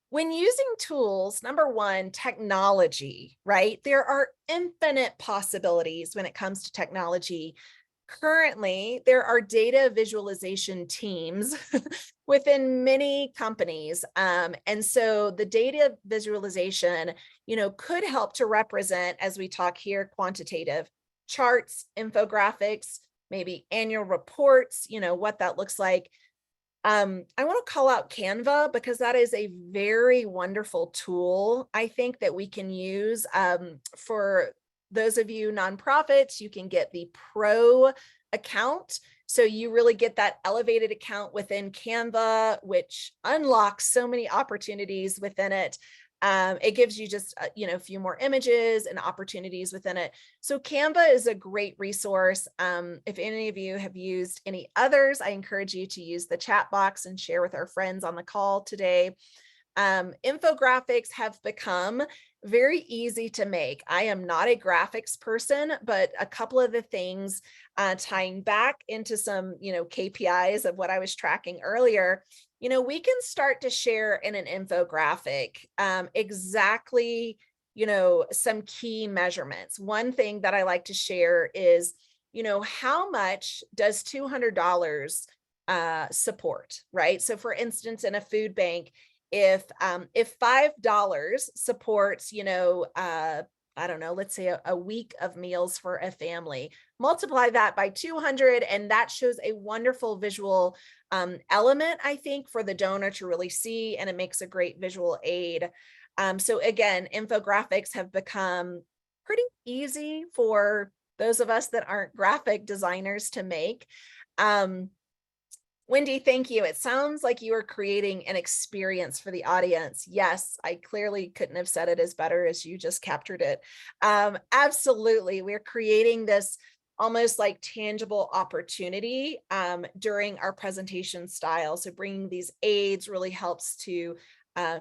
when using tools, number one, technology, right? There are infinite possibilities when it comes to technology. Currently, there are data visualization teams within many companies. And so the data visualization, could help to represent, as we talk here, quantitative charts, infographics, maybe annual reports, what that looks like. I want to call out Canva because that is a very wonderful tool, I think, that we can use for those of you nonprofits. You can get the pro account. So you really get that elevated account within Canva, which unlocks so many opportunities within it. It gives you just, a few more images and opportunities within it. So Canva is a great resource. If any of you have used any others, I encourage you to use the chat box and share with our friends on the call today. Infographics have become very easy to make. I am not a graphics person, but a couple of the things tying back into some, KPIs of what I was tracking earlier, we can start to share in an infographic exactly, some key measurements. One thing that I like to share is, how much does $200 support, right? So for instance, in a food bank, if $5 supports, I don't know, let's say a week of meals for a family, multiply that by 200, and that shows a wonderful visual element, I think, for the donor to really see, and it makes a great visual aid. So again, infographics have become pretty easy for those of us that aren't graphic designers to make. Wendy, thank you. It sounds like you are creating an experience for the audience. Yes, I clearly couldn't have said it as better as you just captured it. Absolutely. We're creating this almost like tangible opportunity during our presentation style. So bringing these aids really helps to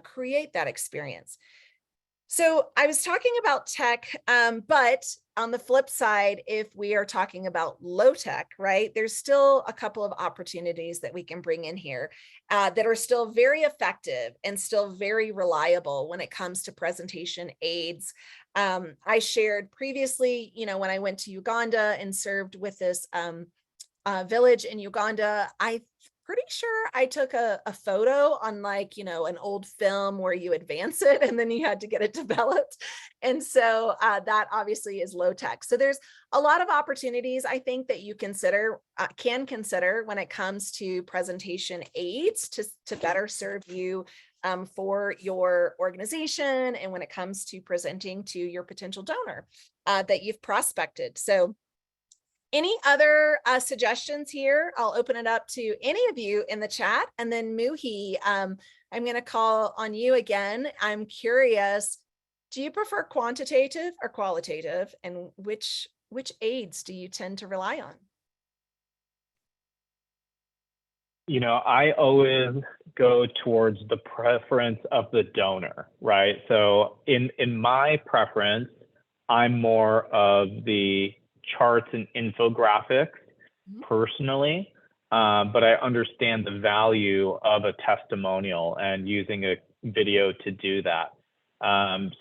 create that experience. So I was talking about tech, but on the flip side, if we are talking about low tech, right, there's still a couple of opportunities that we can bring in here that are still very effective and still very reliable when it comes to presentation aids. I shared previously, when I went to Uganda and served with this village in Uganda, I'm pretty sure I took a photo on an old film where you advance it and then you had to get it developed. And so that obviously is low tech. So there's a lot of opportunities, I think, that you can consider when it comes to presentation aids to better serve you for your organization and when it comes to presenting to your potential donor that you've prospected. So any other suggestions here? I'll open it up to any of you in the chat. And then Muhi, I'm going to call on you again. I'm curious, Do you prefer quantitative or qualitative? And which aids do you tend to rely on? You know, I always go towards the preference of the donor, right? So in my preference, I'm more of the charts and infographics personally, but I understand the value of a testimonial and using a video to do that.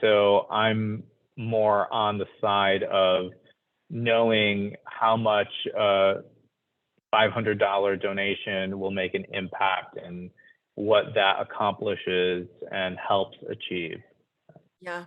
So I'm more on the side of knowing how much $500 donation will make an impact and what that accomplishes and helps achieve. Yeah.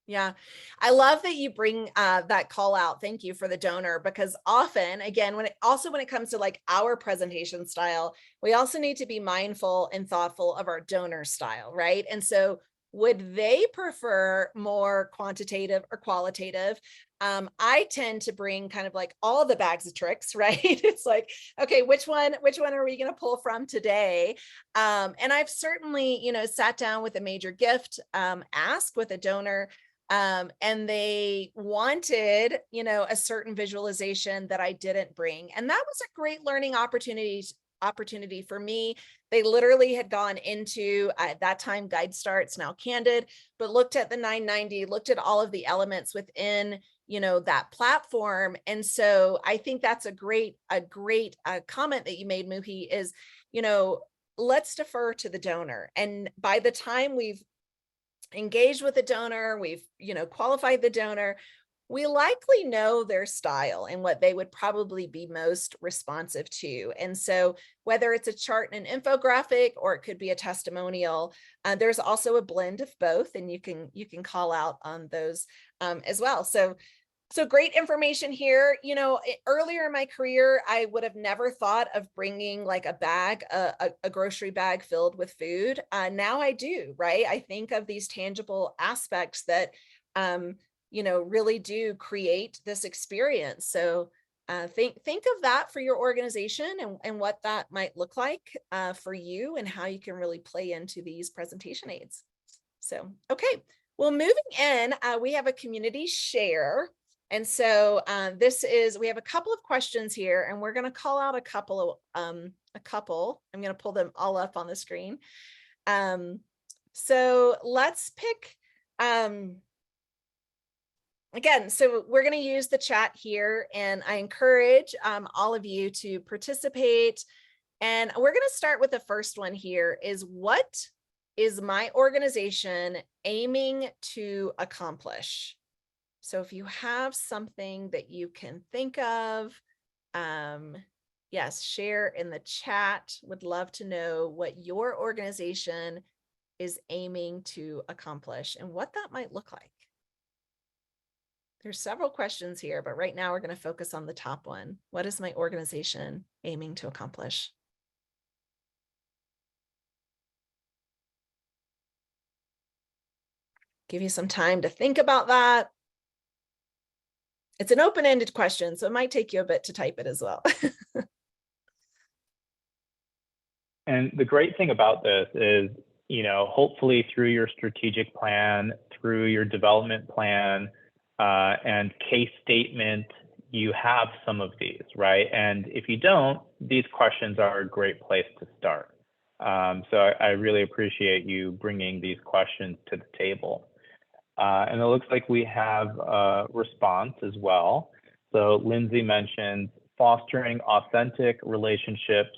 Yeah. I love that you bring that call out. Thank you for the donor, because often, again, when it comes to like our presentation style, we also need to be mindful and thoughtful of our donor style, right? And so would they prefer more quantitative or qualitative? I tend to bring kind of like all the bags of tricks, right? It's like, okay, which one are we going to pull from today? And I've certainly, sat down with a major gift ask with a donor, and they wanted, a certain visualization that I didn't bring. And that was a great learning opportunity for me. They literally had gone into, at that time, GuideStar, it's now Candid, but looked at the 990, looked at all of the elements within, that platform. And so I think that's a great comment that you made, Muhi, is, let's defer to the donor. And by the time we've engaged with the donor, we've, qualified the donor, we likely know their style and what they would probably be most responsive to. And so whether it's a chart and an infographic, or it could be a testimonial, there's also a blend of both, and you can call out on those as well. So great information here. Earlier in my career, I would have never thought of bringing like a bag, a grocery bag filled with food. Now I do, right? I think of these tangible aspects that, really do create this experience. So think of that for your organization and what that might look like for you, and how you can really play into these presentation aids. So, okay. Well, moving in, we have a community share. And so we have a couple of questions here, and we're going to call out a couple. I'm going to pull them all up on the screen. So let's pick, again, so we're going to use the chat here, and I encourage all of you to participate. And we're going to start with the first one here, is what is my organization aiming to accomplish? So if you have something that you can think of, yes, share in the chat. Would love to know what your organization is aiming to accomplish and what that might look like. There's several questions here, but right now we're going to focus on the top one. What is my organization aiming to accomplish? Give you some time to think about that. It's an open-ended question, so it might take you a bit to type it as well. And the great thing about this is, hopefully through your strategic plan, through your development plan, and case statement, you have some of these, right? And if you don't, these questions are a great place to start. So I really appreciate you bringing these questions to the table. And it looks like we have a response as well. So Lindsay mentioned fostering authentic relationships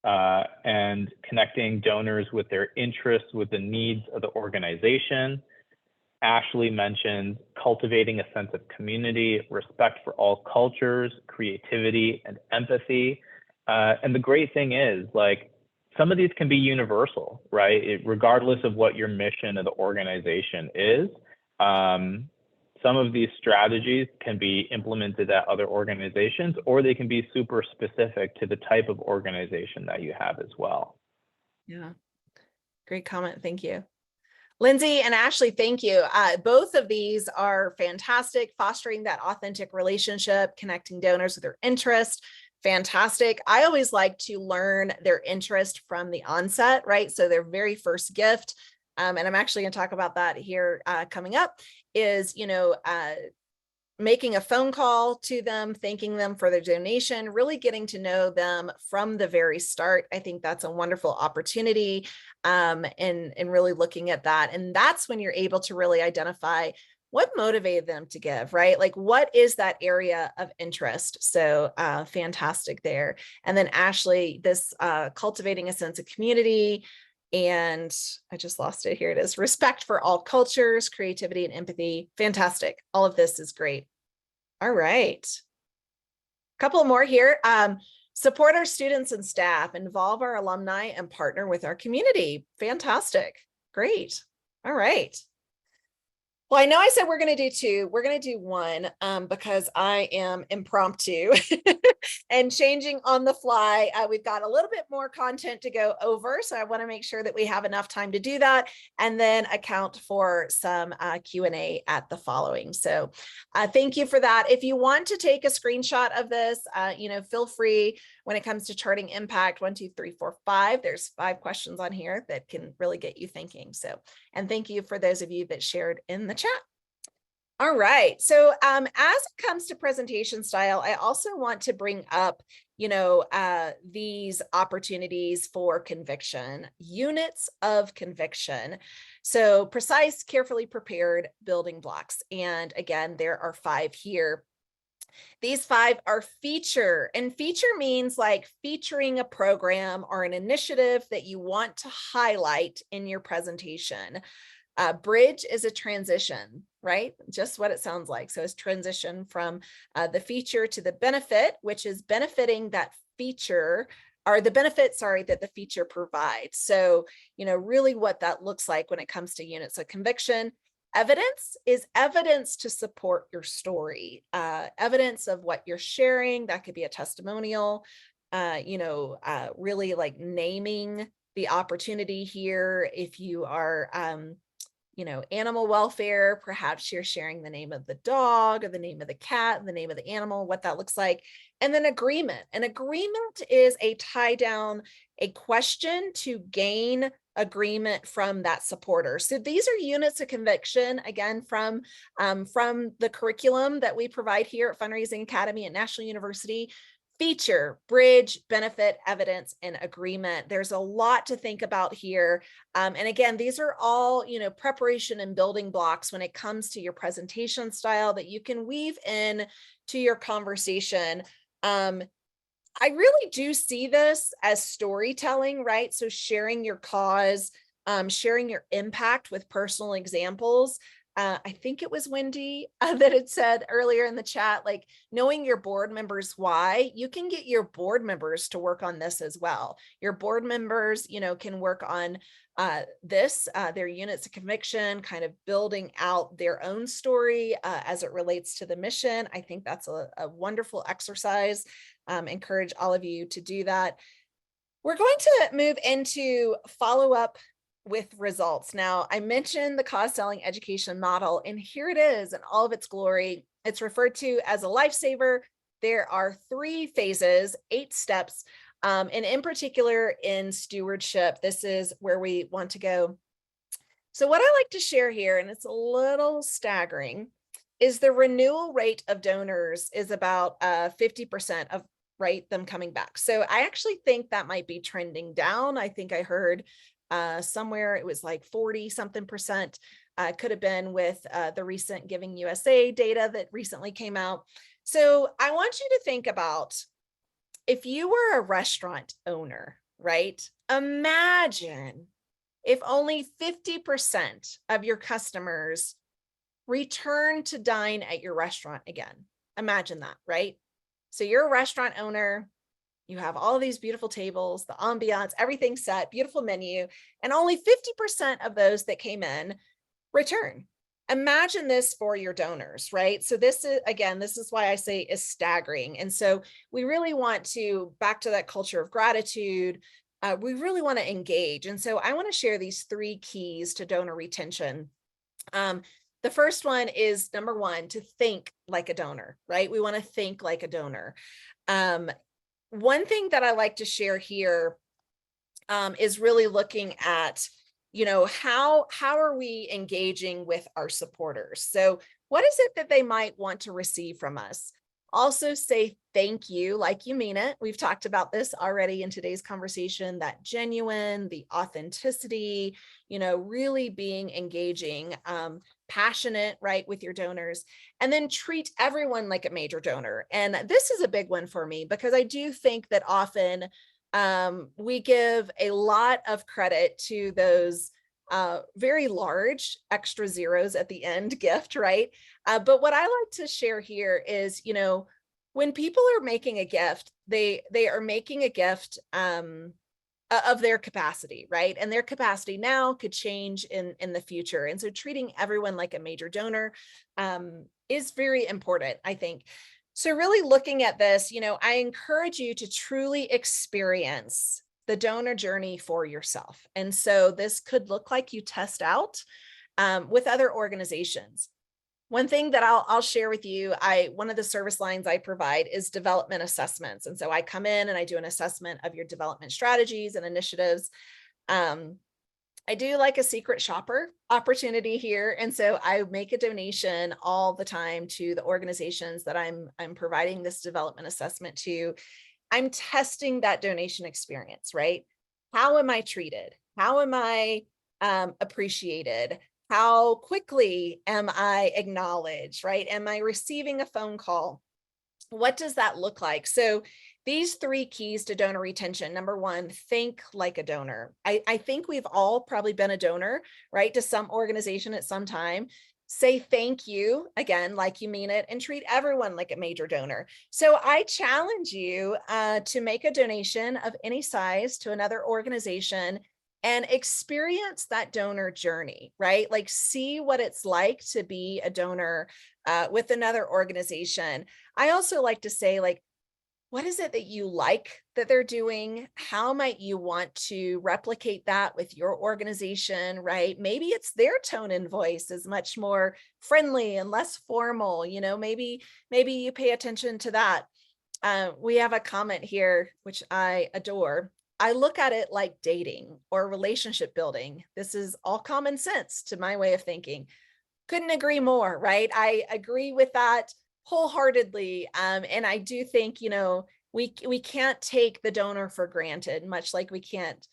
and connecting donors with their interests with the needs of the organization. Ashley mentioned cultivating a sense of community, respect for all cultures, creativity, and empathy. And the great thing is, like, some of these can be universal, right? Regardless of what your mission of the organization is. Some of these strategies can be implemented at other organizations, or they can be super specific to the type of organization that you have as well. Yeah, great comment. Thank you. Lindsay and Ashley, thank you. Both of these are fantastic. Fostering that authentic relationship, connecting donors with their interest. Fantastic. I always like to learn their interest from the onset, right? So their very first gift. and I'm actually going to talk about that here coming up, is, making a phone call to them, thanking them for their donation, really getting to know them from the very start. I think that's a wonderful opportunity, and really looking at that. And that's when you're able to really identify what motivated them to give, right? Like, what is that area of interest? So fantastic there. And then Ashley, this cultivating a sense of community, and I just lost it. Here it is. Respect for all cultures, creativity, and empathy. Fantastic. All of this is great. All right. A couple more here. Support our students and staff, involve our alumni, and partner with our community. Fantastic. Great. All right. Well, I know I said we're going to do two. We're going to do one because I am impromptu and changing on the fly. We've got a little bit more content to go over, so I want to make sure that we have enough time to do that, and then account for some Q&A at the following. So thank you for that. If you want to take a screenshot of this, feel free. When it comes to charting impact, 1, 2, 3, 4, 5, there's 5 questions on here that can really get you thinking. So, and thank you for those of you that shared in the chat. All right. So as it comes to presentation style, I also want to bring up, these opportunities for conviction, units of conviction. So precise, carefully prepared building blocks. And again, there are 5 here. These 5 are feature, and feature means like featuring a program or an initiative that you want to highlight in your presentation. Bridge is a transition, right? Just what it sounds like. So it's transition from the feature to the benefit, which is benefiting that feature, or the benefit, sorry, that the feature provides. So, really what that looks like when it comes to units of conviction. Evidence is evidence to support your story, evidence of what you're sharing. That could be a testimonial, really like naming the opportunity here. If you are, animal welfare, perhaps you're sharing the name of the dog or the name of the cat, the name of the animal, what that looks like. And then agreement. An agreement is a tie down, a question to gain agreement from that supporter. So these are units of conviction, again, from the curriculum that we provide here at Fundraising Academy at National University. Feature, bridge, benefit, evidence, and agreement. There's a lot to think about here. And again, these are all, preparation and building blocks when it comes to your presentation style that you can weave in to your conversation. I really do see this as storytelling, right? So sharing your cause, sharing your impact with personal examples. I think it was Wendy that had said earlier in the chat, like knowing your board members why. You can get your board members to work on this as well. Your board members, can work on their units of conviction, kind of building out their own story as it relates to the mission. I think that's a wonderful exercise. Encourage all of you to do that. We're going to move into follow-up with results. Now, I mentioned the cause selling education model, and here it is in all of its glory. It's referred to as a lifesaver. There are 3 phases, 8 steps, and in particular in stewardship, this is where we want to go. So what I like to share here, and it's a little staggering, is the renewal rate of donors is about 50% of them coming back. So I actually think that might be trending down. I think I heard somewhere it was like 40-something%. Could have been with the recent Giving USA data that recently came out. So I want you to think about if you were a restaurant owner, right? Imagine if only 50% of your customers return to dine at your restaurant again. Imagine that, right? So you're a restaurant owner. You have all of these beautiful tables, the ambiance, everything set, beautiful menu, and only 50% of those that came in return. Imagine this for your donors, right? So this is, again, this is why I say is staggering. And so we really want to, back to that culture of gratitude, we really want to engage. And so I want to share these 3 keys to donor retention. The first one is, number 1, to think like a donor, right? We want to think like a donor. One thing that I like to share here is really looking at, how are we engaging with our supporters? So what is it that they might want to receive from us? Also say thank you like you mean it. We've talked about this already in today's conversation, that genuine, the authenticity, really being engaging, passionate, right, with your donors. And then treat everyone like a major donor. And this is a big one for me, because I do think that often we give a lot of credit to those very large extra zeros at the end gift, right? But what I like to share here is, when people are making a gift, they are making a gift of their capacity, right? And their capacity now could change in the future. And so treating everyone like a major donor is very important, I think. So really looking at this, I encourage you to truly experience the donor journey for yourself. And so this could look like you test out with other organizations. One thing that I'll share with you, one of the service lines I provide is development assessments. And so I come in and I do an assessment of your development strategies and initiatives. I do like a secret shopper opportunity here. And so I make a donation all the time to the organizations that I'm providing this development assessment to. I'm testing that donation experience, right? How am I treated? How am I appreciated? How quickly am I acknowledged, right? Am I receiving a phone call? What does that look like? So these 3 keys to donor retention. Number 1, think like a donor. I think we've all probably been a donor, right, to some organization at some time. Say thank you, again, like you mean it, and treat everyone like a major donor. So I challenge you to make a donation of any size to another organization and experience that donor journey, right? Like see what it's like to be a donor with another organization. I also like to say, like, what is it that you like that they're doing? How might you want to replicate that with your organization, right? Maybe it's their tone and voice is much more friendly and less formal. Maybe you pay attention to that. We have a comment here, which I adore. I look at it like dating or relationship building. This is all common sense to my way of thinking. Couldn't agree more, right? I agree with that wholeheartedly. And I do think, we can't take the donor for granted, much like we can't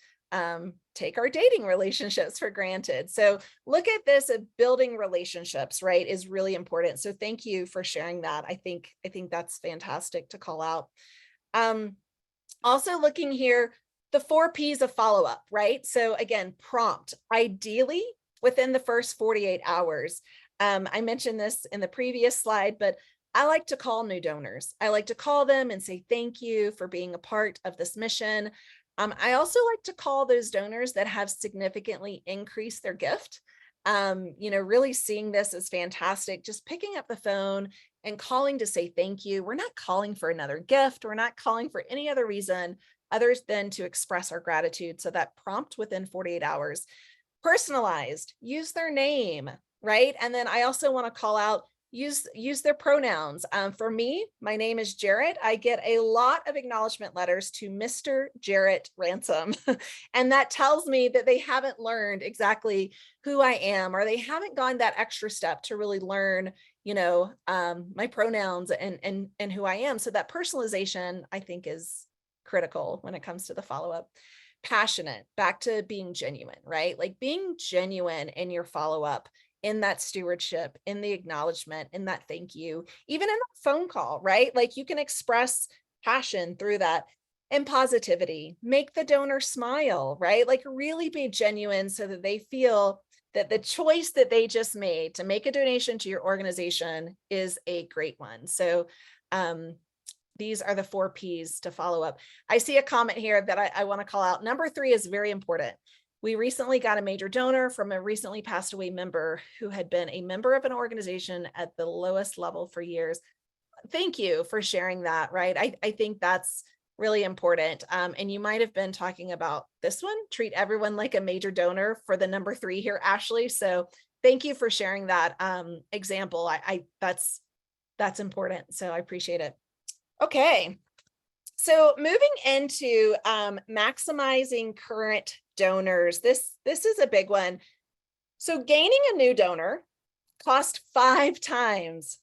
take our dating relationships for granted. So look at this as building relationships, right, is really important. So thank you for sharing that. I think that's fantastic to call out. Also looking here, the 4 P's of follow-up, right? So again, prompt, ideally within the first 48 hours. I mentioned this in the previous slide, but I like to call new donors. I like to call them and say, thank you for being a part of this mission. I also like to call those donors that have significantly increased their gift. Really seeing this as fantastic, just picking up the phone and calling to say thank you. We're not calling for another gift. We're not calling for any other reason other than to express our gratitude. So that prompt within 48 hours. Personalized, use their name, right? And then I also want to call out, use their pronouns. For me, my name is Jarrett. I get a lot of acknowledgement letters to Mr. Jarrett Ransom. And that tells me that they haven't learned exactly who I am, or they haven't gone that extra step to really learn, my pronouns and who I am. So that personalization, I think, is critical when it comes to the follow-up. Passionate, back to being genuine, right? Like being genuine in your follow-up, in that stewardship, in the acknowledgement, in that thank you, even in that phone call, right? Like you can express passion through that, and positivity, make the donor smile, right? Like really be genuine so that they feel that the choice that they just made to make a donation to your organization is a great one. So these are the 4 P's to follow up. I see a comment here that I want to call out. Number 3 is very important. We recently got a major donor from a recently passed away member who had been a member of an organization at the lowest level for years. Thank you for sharing that, right? I think that's really important. And you might have been talking about this one, treat everyone like a major donor, for the number 3 here, Ashley. So thank you for sharing that example. That's important. So I appreciate it. Okay. So moving into maximizing current donors. This is a big one. So gaining a new donor cost 5 times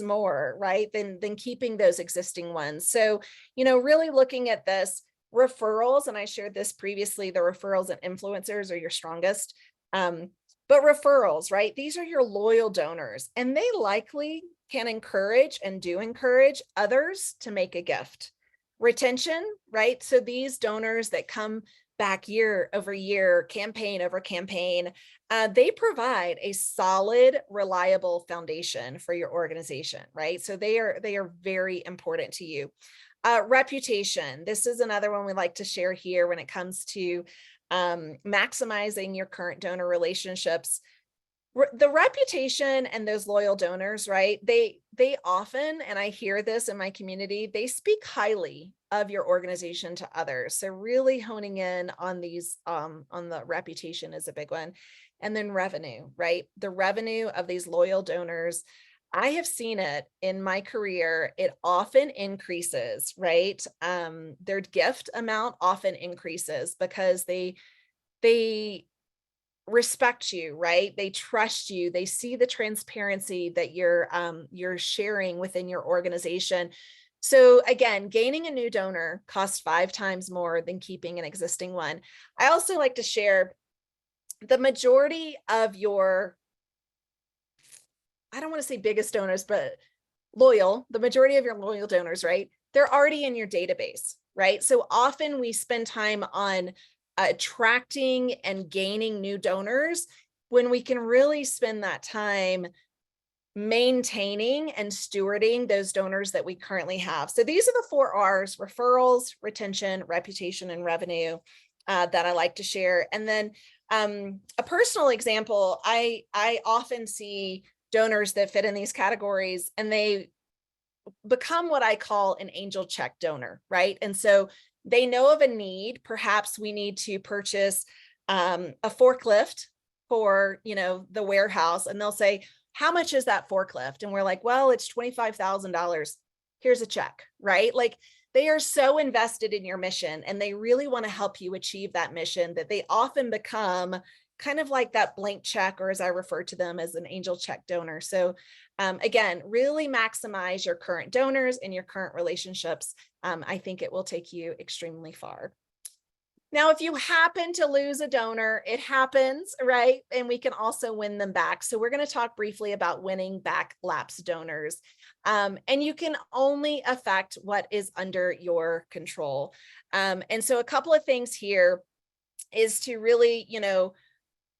more, right, than keeping those existing ones. So, really looking at this, referrals, and I shared this previously, the referrals and influencers are your strongest. But referrals, right? These are your loyal donors, and they likely can encourage and do encourage others to make a gift. Retention, right? So these donors that come back year over year, campaign over campaign, they provide a solid, reliable foundation for your organization, right? So they are very important to you. Reputation. This is another one we like to share here when it comes to maximizing your current donor relationships. The reputation and those loyal donors, right? They often, and I hear this in my community, they speak highly of your organization to others. So really honing in on these, on the reputation is a big one. And then revenue, right? The revenue of these loyal donors, I have seen it in my career. It often increases, right? Their gift amount often increases because they respect you, right? They trust you. They see the transparency that you're sharing within your organization. So again, gaining a new donor costs 5 times more than keeping an existing one. I also like to share the majority of your, I don't want to say biggest donors, but the majority of your loyal donors, right? They're already in your database, right? So often we spend time on attracting and gaining new donors when we can really spend that time maintaining and stewarding those donors that we currently have. So these are the 4 R's: referrals, retention, reputation, and revenue, that I like to share. And then a personal example, I often see donors that fit in these categories, and they become what I call an angel check donor, right? And so they know of a need. Perhaps we need to purchase a forklift for, the warehouse, and they'll say, how much is that forklift? And we're like, well, it's $25,000. Here's a check, right? Like, they are so invested in your mission, and they really want to help you achieve that mission, that they often become kind of like that blank check, or as I refer to them, as an angel check donor. So again, really maximize your current donors and your current relationships. I think it will take you extremely far. Now, if you happen to lose a donor, it happens, right? And we can also win them back. So we're going to talk briefly about winning back lapsed donors. And you can only affect what is under your control. And so a couple of things here is to really,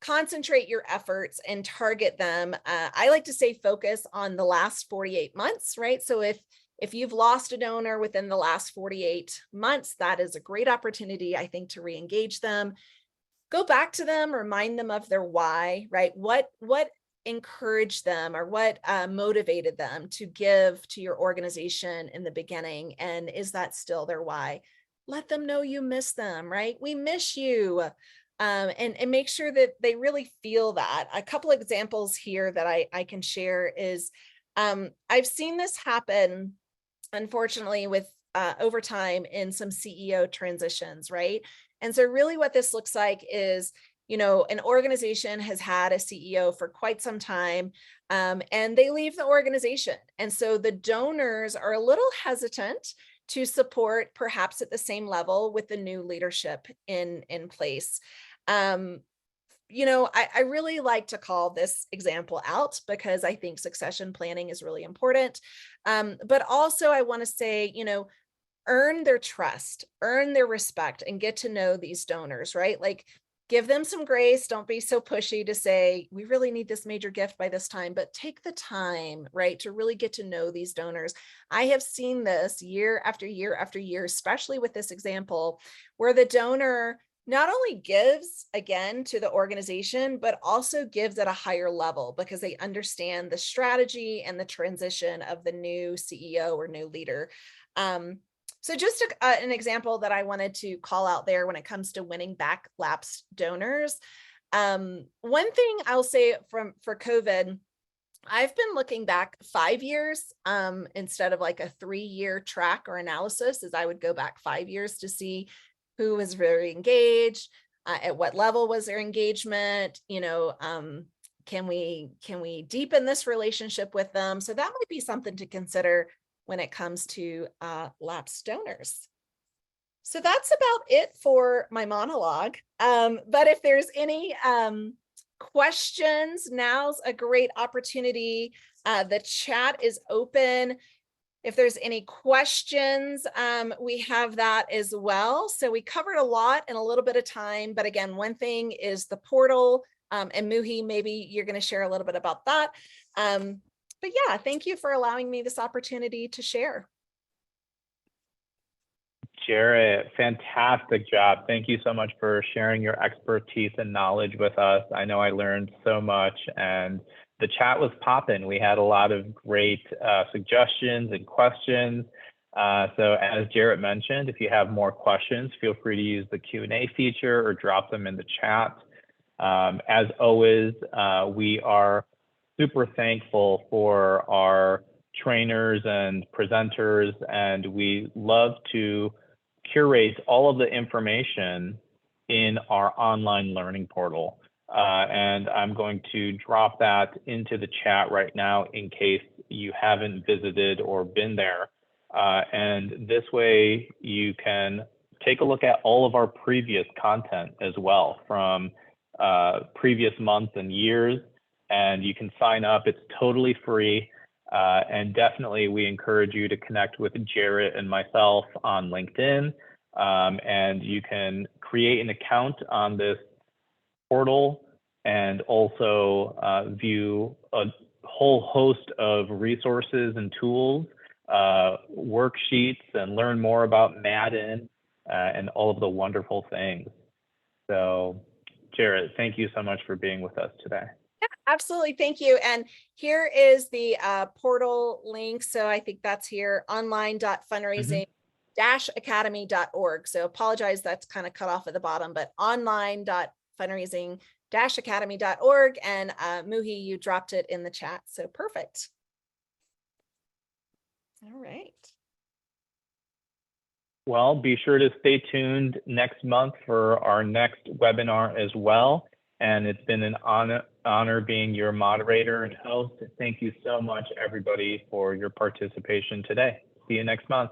concentrate your efforts and target them. I like to say focus on the last 48 months, right? So if you've lost a donor within the last 48 months, that is a great opportunity, I think, to re-engage them. Go back to them, remind them of their why, right? What encouraged them, or what motivated them to give to your organization in the beginning? And is that still their why? Let them know you miss them, right? We miss you. And make sure that they really feel that. A couple of examples here that I can share is, I've seen this happen, unfortunately, with over time in some CEO transitions, right? And so really what this looks like is, an organization has had a CEO for quite some time, and they leave the organization. And so the donors are a little hesitant to support perhaps at the same level with the new leadership in place. I really like to call this example out because I think succession planning is really important. But also I want to say, earn their trust, earn their respect, and get to know these donors, right? Like, give them some grace. Don't be so pushy to say, we really need this major gift by this time, but take the time, right, to really get to know these donors. I have seen this year after year after year, especially with this example, where the donor not only gives again to the organization, but also gives at a higher level because they understand the strategy and the transition of the new CEO or new leader. So just an example that I wanted to call out there when it comes to winning back lapsed donors. One thing I'll say for COVID, I've been looking back 5 years instead of like a 3-year track or analysis, as I would go back 5 years to see who was very engaged, At what level was their engagement? You know, can we deepen this relationship with them? So that might be something to consider when it comes to lapsed donors. So that's about it for my monologue. But if there's any questions, now's a great opportunity. The chat is open. If there's any questions, we have that as well. So we covered a lot in a little bit of time. But again, one thing is the portal. And Muhi, maybe you're going to share a little bit about that. But yeah, thank you for allowing me this opportunity to share. Jarrett, fantastic job. Thank you so much for sharing your expertise and knowledge with us. I know I learned so much, and the chat was popping. We had a lot of great suggestions and questions. So as Jarrett mentioned, if you have more questions, feel free to use the Q&A feature or drop them in the chat. As always, we are super thankful for our trainers and presenters, and we love to curate all of the information in our online learning portal. And I'm going to drop that into the chat right now in case you haven't visited or been there. And this way you can take a look at all of our previous content as well from previous months and years, and you can sign up. It's totally free. And definitely we encourage you to connect with Jarrett and myself on LinkedIn. And you can create an account on this portal and also view a whole host of resources and tools, worksheets, and learn more about Madden and all of the wonderful things. So Jarrett, thank you so much for being with us today. Absolutely. Thank you. And here is the portal link. So I think that's here, online.fundraising-academy.org. So apologize, that's kind of cut off at the bottom, but online.fundraising-academy.org. And Muhi, you dropped it in the chat. So perfect. All right. Well, be sure to stay tuned next month for our next webinar as well. And it's been an honor being your moderator and host. Thank you so much, everybody, for your participation today. See you next month.